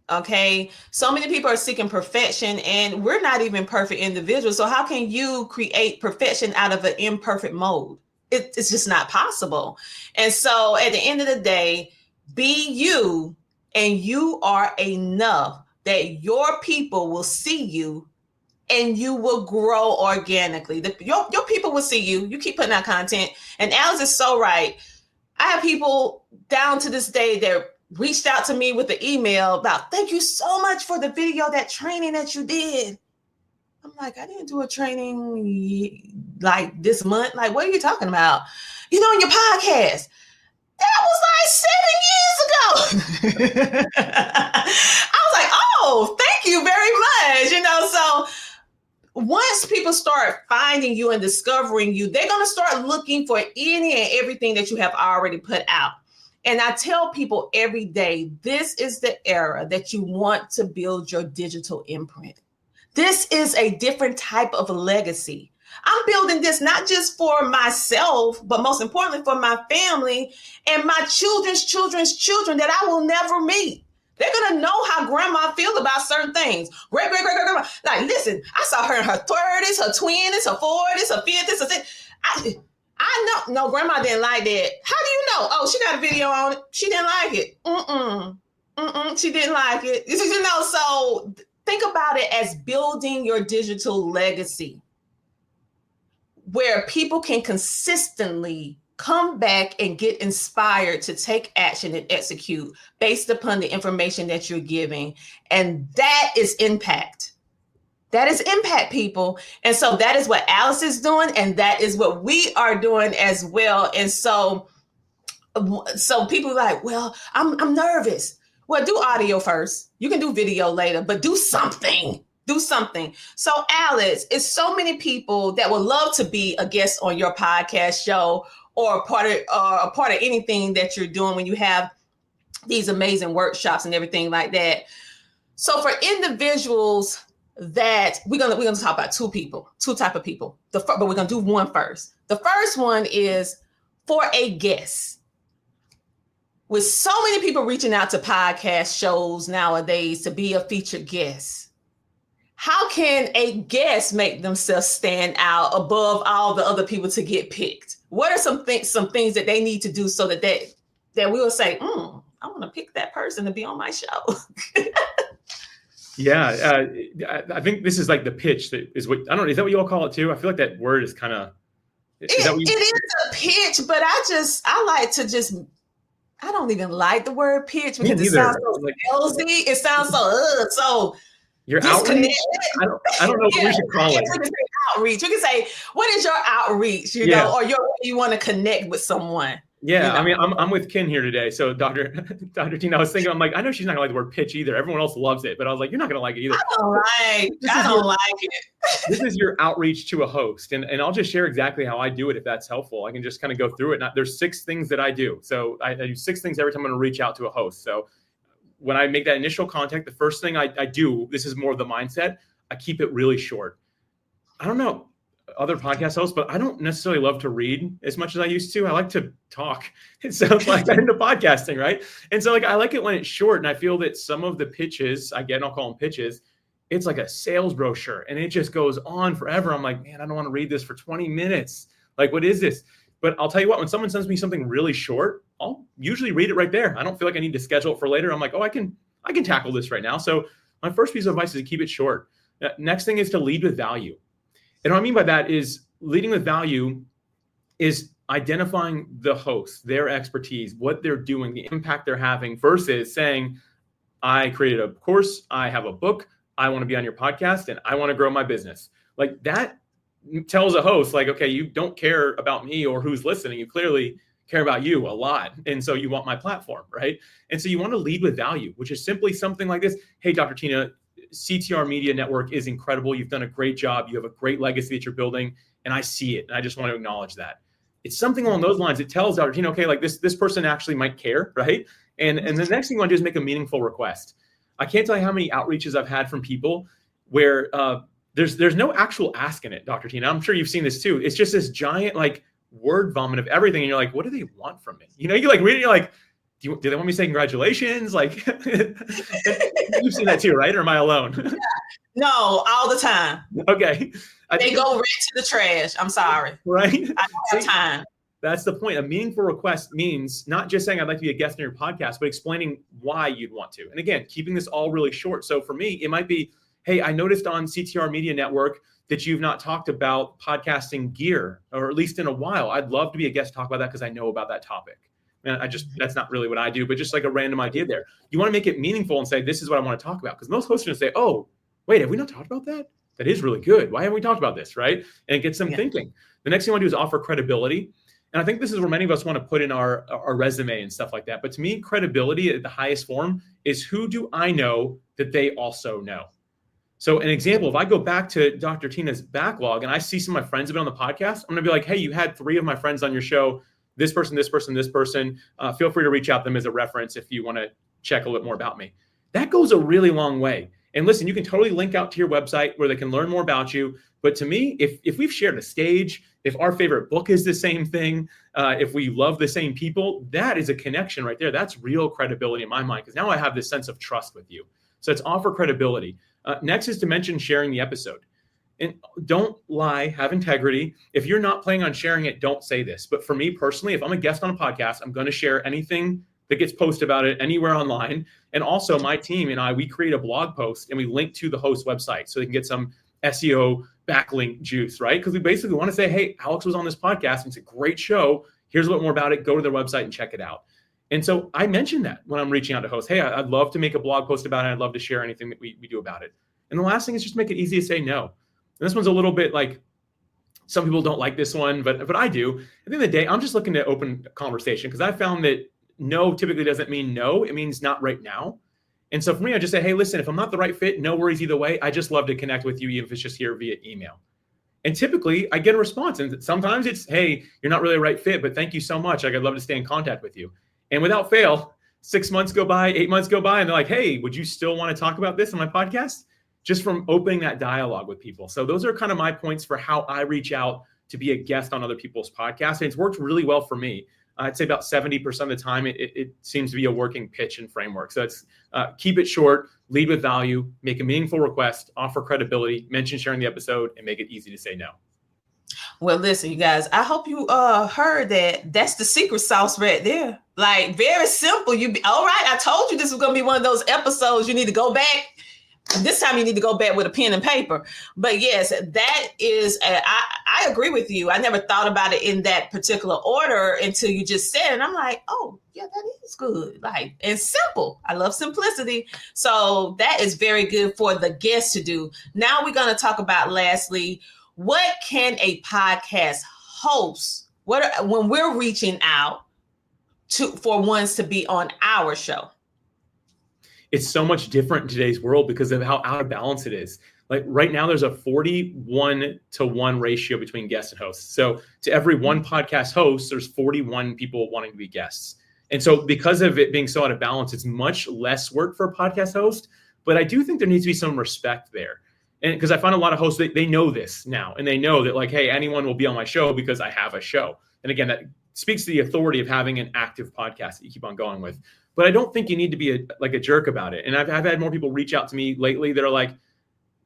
Okay. So many people are seeking perfection and we're not even perfect individuals. So how can you create perfection out of an imperfect mode? It's just not possible. And so at the end of the day, be you, and you are enough that your people will see you and you will grow organically. Your people will see you. You keep putting out content. And Alex is so right. I have people down to this day that reached out to me with an email about, thank you so much for the video, that training that you did. I'm like, I didn't do a training like this month. Like, what are you talking about? You know, in your podcast. That was like 7 years ago. I was like, oh, thank you very much. So once people start finding you and discovering you, they're going to start looking for any and everything that you have already put out. And I tell people every day, this is the era that you want to build your digital imprint. This is a different type of legacy. I'm building this not just for myself, but most importantly for my family and my children's children's children that I will never meet. They're going to know how grandma feels about certain things. Great grandma. Like, listen, I saw her in her 30s, her 20s, her 40s, her 50s, her 60s. I know, no, grandma didn't like that. How do you know? Oh, she got a video on it. She didn't like it. She didn't like it. So think about it as building your digital legacy where people can consistently come back and get inspired to take action and execute based upon the information that you're giving. And that is impact. That is impact, people. And so that is what Alice is doing. And that is what we are doing as well. And so people are like, well, I'm nervous. Well, do audio first. You can do video later, but do something. Do something. So Alex, it's so many people that would love to be a guest on your podcast show or a part of anything that you're doing when you have these amazing workshops and everything like that. So for individuals that we're gonna talk about two type of people. But we're gonna do one first. The first one is for a guest. With so many people reaching out to podcast shows nowadays to be a featured guest, how can a guest make themselves stand out above all the other people to get picked? What are some things that they need to do so that we will say, I want to pick that person to be on my show? Yeah, I think this is like the pitch that is what, I don't know, is that what you all call it too? I feel like that word is kind of, it is a pitch, but I like to just, I don't even like the word pitch because it sounds so salesy. It sounds so your outreach. I don't know what we should call it. We can say outreach. We can say, what is your outreach? You know, or you want to connect with someone. Yeah, I mean, I'm with Ken here today. So Dr. Tina, I was thinking, I'm like, I know she's not gonna like the word pitch either. Everyone else loves it, but I was like, you're not gonna like it either. I don't like it. This is your outreach to a host. And I'll just share exactly how I do it if that's helpful. I can just kind of go through it. There's 6 things that I do. So I do 6 things every time I'm gonna reach out to a host. So when I make that initial contact, the first thing I do, this is more of the mindset, I keep it really short. I don't know other podcast hosts, but I don't necessarily love to read as much as I used to. I like to talk. It sounds like I'm into podcasting, right? And so I like it when it's short. And I feel that some of the pitches I get, and I'll call them pitches, it's like a sales brochure and it just goes on forever. I'm like, man, I don't want to read this for 20 minutes. Like, what is this? But I'll tell you what, when someone sends me something really short, I'll usually read it right there. I don't feel like I need to schedule it for later. I'm like, oh, I can tackle this right now. So my first piece of advice is to keep it short. Next thing is to lead with value. And what I mean by that is leading with value is identifying the host, their expertise, what they're doing, the impact they're having, versus saying, I created a course, I have a book, I want to be on your podcast, and I want to grow my business. Like, that tells a host, like, okay, you don't care about me or who's listening. You clearly care about you a lot. And so you want my platform, right? And so you want to lead with value, which is simply something like this. Hey, Dr. Tina, CTR Media Network is incredible. You've done a great job. You have a great legacy that you're building, and I see it. And I just want to acknowledge that. It's something along those lines. It tells Dr. Tina, okay, like this person actually might care, right? And the next thing you want to do is make a meaningful request. I can't tell you how many outreaches I've had from people where there's no actual ask in it, Dr. Tina. I'm sure you've seen this too. It's just this giant like word vomit of everything, and you're like, what do they want from me? You know, you like read it, you're like, do they want me to say congratulations? Like, you've seen that too, right? Or am I alone? Yeah. No, all the time. Okay. They go right to the trash. I'm sorry. Right? I don't have time. That's the point. A meaningful request means not just saying I'd like to be a guest on your podcast, but explaining why you'd want to. And again, keeping this all really short. So for me, it might be, hey, I noticed on CTR Media Network that you've not talked about podcasting gear, or at least in a while. I'd love to be a guest to talk about that because I know about that topic. And that's not really what I do, but just like a random idea there. You want to make it meaningful and say, this is what I want to talk about. Because most hosts are going to say, oh, wait, have we not talked about that? That is really good. Why haven't we talked about this, right? And it gets them thinking. The next thing you want to do is offer credibility. And I think this is where many of us want to put in our resume and stuff like that. But to me, credibility at the highest form is, who do I know that they also know? So an example, if I go back to Dr. Tina's backlog and I see some of my friends have been on the podcast, I'm going to be like, hey, you had 3 of my friends on your show. This person, this person, this person. Feel free to reach out to them as a reference if you want to check a little bit more about me. That goes a really long way. And listen, you can totally link out to your website where they can learn more about you. But to me, if we've shared a stage, if our favorite book is the same thing, if we love the same people, that is a connection right there. That's real credibility in my mind, because now I have this sense of trust with you. So it's offer credibility. Next is to mention sharing the episode. And don't lie, have integrity. If you're not planning on sharing it, don't say this. But for me personally, if I'm a guest on a podcast, I'm going to share anything that gets posted about it anywhere online. And also my team and we create a blog post and we link to the host website so they can get some SEO backlink juice, right? Because we basically want to say, hey, Alex was on this podcast and it's a great show. Here's a little more about it. Go to their website and check it out. And so I mentioned that when I'm reaching out to hosts. Hey, I'd love to make a blog post about it. I'd love to share anything that we do about it. And the last thing is just make it easy to say no. And this one's a little bit like, some people don't like this one, but I do. At the end of the day, I'm just looking to open conversation, because I found that no typically doesn't mean no. It means not right now. And so for me, I just say, hey, listen, if I'm not the right fit, no worries either way. I just love to connect with you, even if it's just here via email. And typically I get a response. And sometimes it's, hey, you're not really a right fit, but thank you so much. I'd love to stay in contact with you. And without fail, 6 months go by, 8 months go by, and they're like, hey, would you still want to talk about this on my podcast? just from opening that dialogue with people. So those are kind of my points for how I reach out to be a guest on other people's podcasts. And it's worked really well for me. I'd say about 70% of the time, it seems to be a working pitch and framework. So it's keep it short, lead with value, make a meaningful request, offer credibility, mention sharing the episode, and make it easy to say no. Well, listen, you guys, I hope you heard that. That's the secret sauce right there. Like, very simple. All right, I told you this was going to be one of those episodes you need to go back. This time you need to go back with a pen and paper. But yes, that is, I agree with you. I never thought about it in that particular order until you just said it. And I'm like, oh, yeah, that is good. Like, and simple. I love simplicity. So that is very good for the guest to do. Now we're going to talk about, lastly, what can a podcast host, when we're reaching out for ones to be on our show? It's so much different in today's world because of how out of balance it is. Like right now, there's a 41-to-1 ratio between guests and hosts. So to every one podcast host, there's 41 people wanting to be guests. And so because of it being so out of balance, it's much less work for a podcast host. But I do think there needs to be some respect there. And because I find a lot of hosts, they know this now. And they know that like, hey, anyone will be on my show because I have a show. And again, that speaks to the authority of having an active podcast that you keep on going with. But I don't think you need to be a jerk about it. And I've had more people reach out to me lately that are like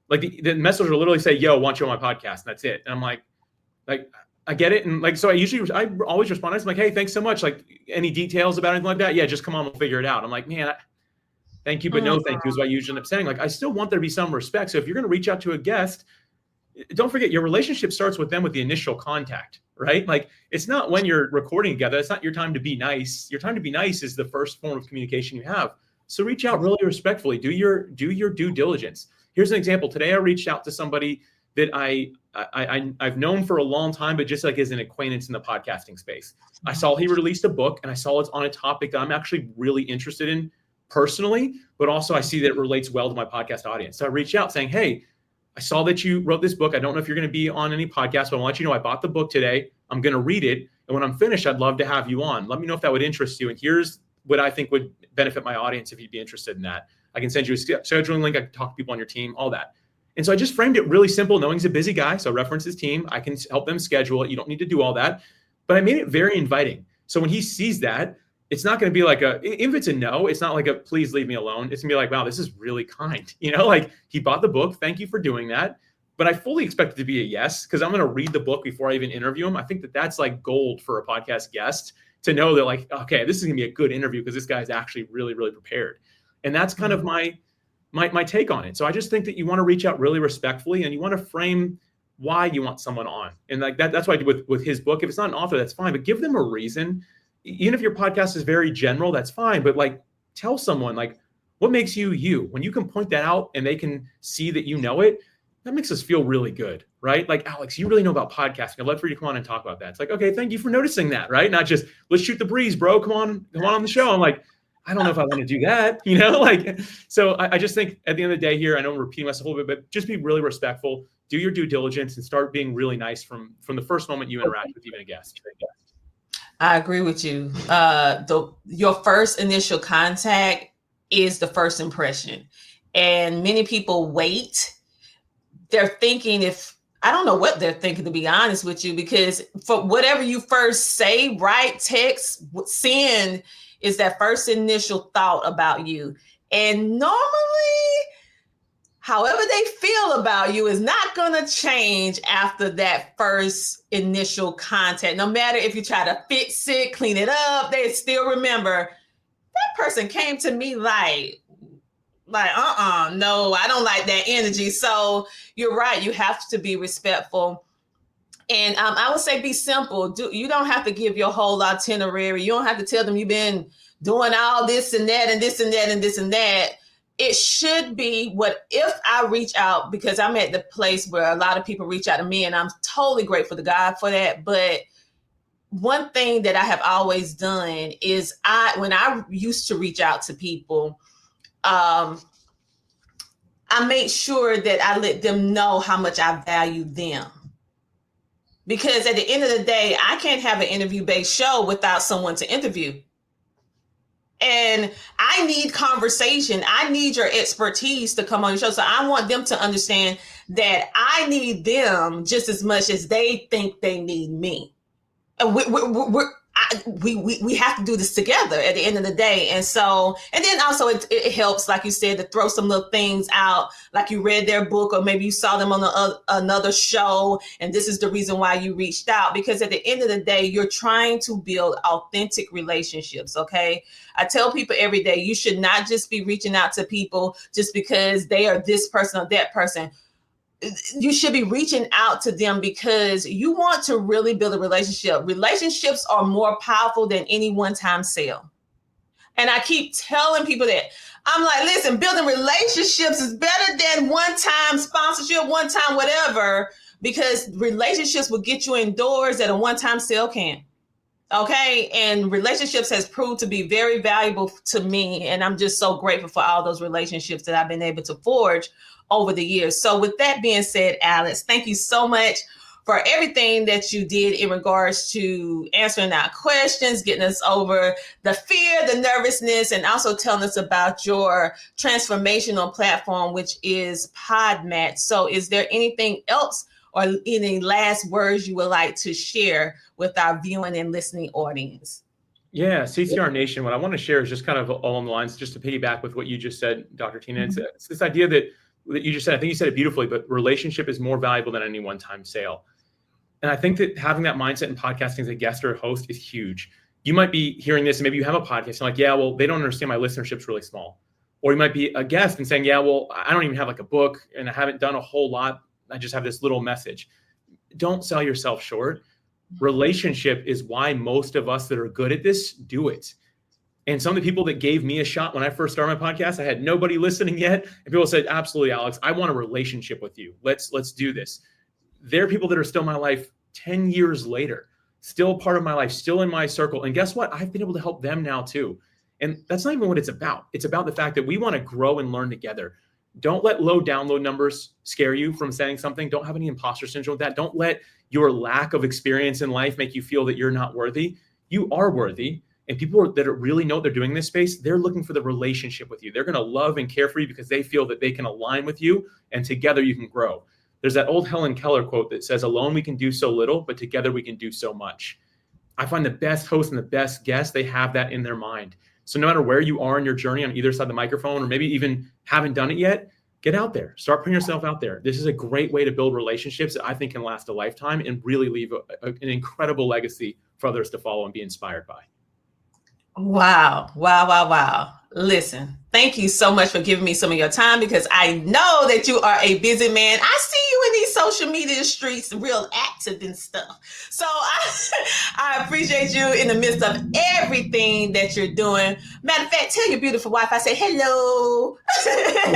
the message will literally say, yo, I want you on my podcast. And that's it. And I'm like, I get it. And like, so I always respond. I'm like, hey, thanks so much. Like any details about anything like that? Yeah, just come on, we'll figure it out. I'm like, man, thank you, but no thank you is what I usually end up saying. Like, I still want there to be some respect. So if you're going to reach out to a guest, don't forget your relationship starts with them with the initial contact, right? Like it's not when you're recording together. It's not your time to be nice. Your time to be nice is the first form of communication you have. So reach out really respectfully. Do your due diligence. Here's an example. Today I reached out to somebody that I've known for a long time, but just like as an acquaintance in the podcasting space. I saw he released a book and I saw it's on a topic that I'm actually really interested in personally, but also I see that it relates well to my podcast audience. So I reached out saying, hey, I saw that you wrote this book. I don't know if you're going to be on any podcast, but I want you to know I bought the book today. I'm going to read it. And when I'm finished, I'd love to have you on. Let me know if that would interest you. And here's what I think would benefit my audience if you'd be interested in that. I can send you a scheduling link. I can talk to people on your team, all that. And so I just framed it really simple, knowing he's a busy guy. So I reference his team. I can help them schedule it. You don't need to do all that. But I made it very inviting. So when he sees that, it's not going to be like if it's a no, it's not like a please leave me alone. It's gonna be like, wow, this is really kind. Like he bought the book. Thank you for doing that. But I fully expect it to be a yes, because I'm going to read the book before I even interview him. I think that that's like gold for a podcast guest to know that like, okay, this is going to be a good interview because this guy is actually really, really prepared. And that's kind of my take on it. So I just think that you want to reach out really respectfully and you want to frame why you want someone on. And like that's what I do with his book. If it's not an author, that's fine, but give them a reason. Even if your podcast is very general, that's fine. But like tell someone like what makes you you. When you can point that out and they can see that you know it, that makes us feel really good, right? Like, Alex, you really know about podcasting. I'd love for you to come on and talk about that. It's like, okay, thank you for noticing that, right? Not just let's shoot the breeze, bro. Come on the show. I'm like, I don't know if I want to do that, like, so I just think at the end of the day here, I know I'm repeating myself a little bit, but just be really respectful, do your due diligence and start being really nice from the first moment you interact with even a guest. I agree with you. Your first initial contact is the first impression. And many people wait. They're thinking I don't know what they're thinking, to be honest with you, because for whatever you first say, write, text, send is that first initial thought about you. And normally, however they feel about you is not going to change after that first initial contact. No matter if you try to fix it, clean it up, they still remember that person came to me like, no, I don't like that energy. So you're right. You have to be respectful. And I would say be simple. You don't have to give your whole itinerary. You don't have to tell them you've been doing all this and that and this and that and this and that. It should be if I reach out, because I'm at the place where a lot of people reach out to me and I'm totally grateful to God for that. But one thing that I have always done is when I used to reach out to people, I made sure that I let them know how much I value them. Because at the end of the day, I can't have an interview-based show without someone to interview. And I need conversation. I need your expertise to come on the show. So I want them to understand that I need them just as much as they think they need me. And we have to do this together at the end of the day. And so, and then also it helps, like you said, to throw some little things out, like you read their book, or maybe you saw them on another show, and this is the reason why you reached out. Because at the end of the day, you're trying to build authentic relationships. Okay. I tell people every day, you should not just be reaching out to people just because they are this person or that person. You should be reaching out to them because you want to really build a relationship. Relationships are more powerful than any one-time sale. And I keep telling people that. I'm like, listen, building relationships is better than one-time sponsorship, one-time whatever, because relationships will get you indoors that a one-time sale can't. Okay. And relationships has proved to be very valuable to me. And I'm just so grateful for all those relationships that I've been able to forge over the years. So with that being said, Alex, thank you so much for everything that you did in regards to answering our questions, getting us over the fear, the nervousness, and also telling us about your transformational platform, which is PodMatch. So is there anything else or any last words you would like to share with our viewing and listening audience? Yeah, CTR Nation, what I want to share is just kind of along the lines, just to piggyback with what you just said, Dr. Tina. Mm-hmm. It's this idea that you just said, I think you said it beautifully, but relationship is more valuable than any one-time sale. And I think that having that mindset in podcasting as a guest or a host is huge. You might be hearing this and maybe you have a podcast and like, yeah, well, they don't understand my listenership's really small. Or you might be a guest and saying, yeah, well, I don't even have like a book and I haven't done a whole lot. I just have this little message. Don't sell yourself short. Relationship is why most of us that are good at this do it. And some of the people that gave me a shot when I first started my podcast, I had nobody listening yet. And people said, absolutely, Alex, I want a relationship with you. Let's do this. There are people that are still in my life 10 years later, still part of my life, still in my circle. And guess what? I've been able to help them now too. And that's not even what it's about. It's about the fact that we want to grow and learn together. Don't let low download numbers scare you from saying something. Don't have any imposter syndrome with that. Don't let your lack of experience in life make you feel that you're not worthy. You are worthy. And people that really know what they're doing in this space, they're looking for the relationship with you. They're going to love and care for you because they feel that they can align with you and together you can grow. There's that old Helen Keller quote that says, alone we can do so little, but together we can do so much. I find the best hosts and the best guests, they have that in their mind. So no matter where you are in your journey on either side of the microphone, or maybe even haven't done it yet, get out there, start putting yourself out there. This is a great way to build relationships that I think can last a lifetime and really leave an incredible legacy for others to follow and be inspired by. Wow. Listen, thank you so much for giving me some of your time because I know that you are a busy man. I see you in these social media streets, real active and stuff. So I appreciate you in the midst of everything that you're doing. Matter of fact, tell your beautiful wife I say hello.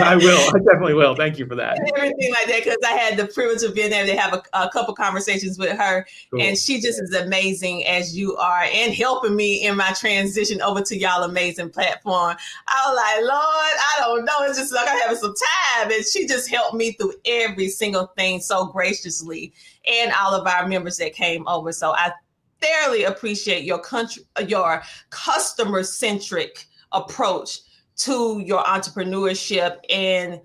I will. I definitely will. Thank you for that. And everything like that, because I had the privilege of being able to have a couple conversations with her. Cool. And she just is amazing as you are and helping me in my transition over to y'all amazing platform. I was like, Lord, I don't know. It's just like I'm having some time. And she just helped me through every single thing so graciously, and all of our members that came over. So I thoroughly appreciate your customer-centric approach to your entrepreneurship and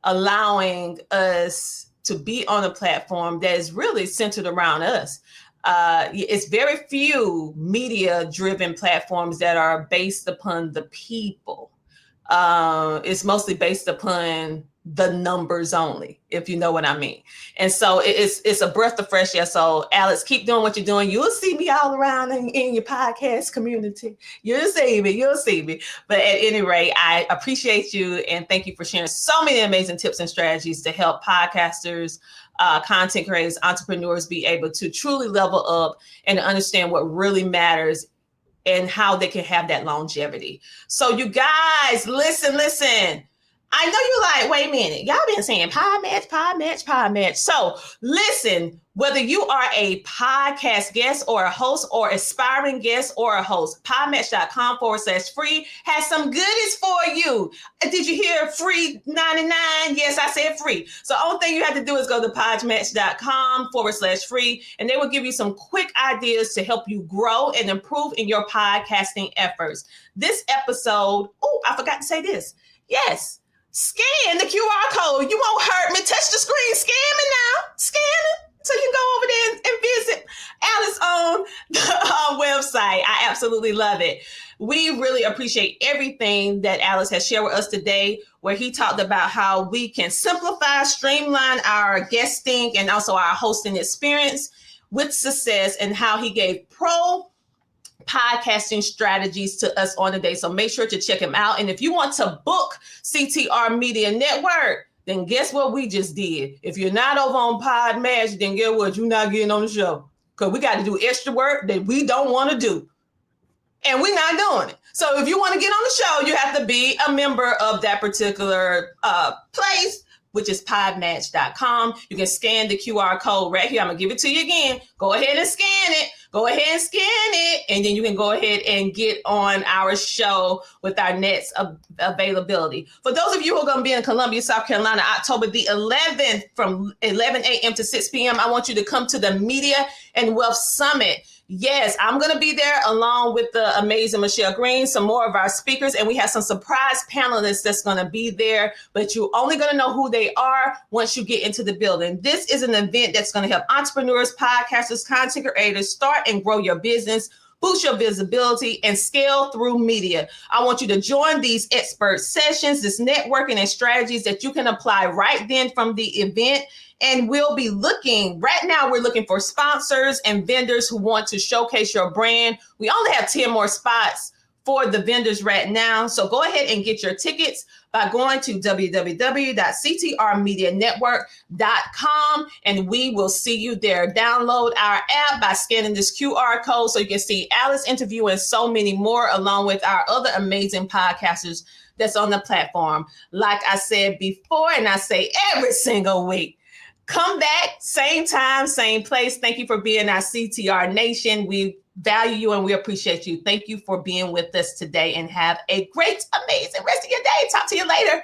allowing us to be on a platform that is really centered around us. It's very few media-driven platforms that are based upon the people. It's mostly based upon the numbers only, if you know what I mean. And so it's a breath of fresh air. So Alex, keep doing what you're doing. You'll see me all around in your podcast community. You'll see me. But at any rate, I appreciate you and thank you for sharing so many amazing tips and strategies to help podcasters, content creators, entrepreneurs be able to truly level up and understand what really matters and how they can have that longevity. So you guys, listen. I know you're like, wait a minute, y'all been saying pod match. So listen, whether you are a podcast guest or a host or aspiring guest or a host, podmatch.com/free has some goodies for you. Did you hear free 99? Yes, I said free. So the only thing you have to do is go to podmatch.com/free, and they will give you some quick ideas to help you grow and improve in your podcasting efforts. This episode, I forgot to say this. Yes. Scan the QR code. You won't hurt me. Touch the screen. Scan me now. Scan it. So you can go over there and visit Alice's on the website. I absolutely love it. We really appreciate everything that Alex has shared with us today, where he talked about how we can simplify, streamline our guesting and also our hosting experience with success, and how he gave podcasting strategies to us on the day. So make sure to check him out. And if you want to book CTR Media Network, then guess what we just did? If you're not over on Podmatch, then guess what? You're not getting on the show, because we got to do extra work that we don't want to do. And we're not doing it. So if you want to get on the show, you have to be a member of that particular place, which is podmatch.com. You can scan the QR code right here. I'm going to give it to you again. Go ahead and scan it. And then you can go ahead and get on our show with our next availability. For those of you who are going to be in Columbia, South Carolina, October the 11th from 11 a.m. to 6 p.m., I want you to come to the Media and Wealth Summit. Yes, I'm going to be there along with the amazing Michelle Green, some more of our speakers, and we have some surprise panelists that's going to be there, but you're only going to know who they are once you get into the building. This is an event that's going to help entrepreneurs, podcasters, content creators start and grow your business, boost your visibility, and scale through media. I want you to join these expert sessions, this networking and strategies that you can apply right then from the event. And we'll be right now, we're looking for sponsors and vendors who want to showcase your brand. We only have 10 more spots for the vendors right now. So go ahead and get your tickets by going to www.ctrmedianetwork.com, and we will see you there. Download our app by scanning this QR code so you can see Alice interview and so many more, along with our other amazing podcasters that's on the platform. Like I said before, and I say every single week, come back, same time, same place. Thank you for being our CTR Nation. We value you and we appreciate you. Thank you for being with us today, and have a great, amazing rest of your day. Talk to you later.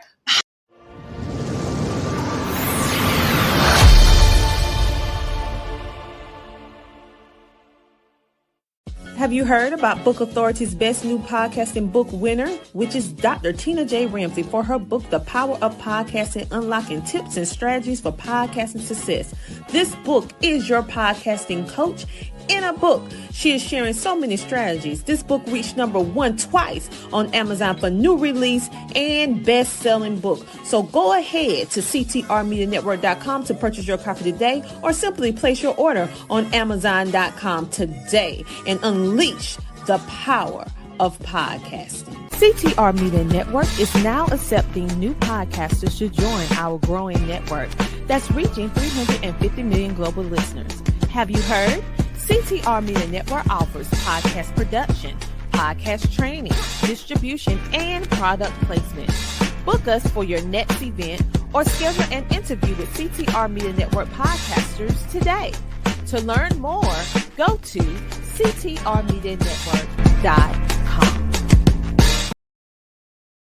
Have you heard about Book Authority's best new podcasting book winner, which is Dr. Tina J. Ramsey, for her book, The Power of Podcasting, Unlocking Tips and Strategies for Podcasting Success. This book is your podcasting coach in a book. She is sharing so many strategies. This book reached #1 twice on Amazon for new release and best-selling book. So go ahead to ctrmedianetwork.com to purchase your copy today, or simply place your order on amazon.com today and unleash the power of podcasting. CTR Media Network is now accepting new podcasters to join our growing network that's reaching 350 million global listeners. Have you heard? CTR Media Network offers podcast production, podcast training, distribution, and product placement. Book us for your next event or schedule an interview with CTR Media Network podcasters today. To learn more, go to ctrmedianetwork.com.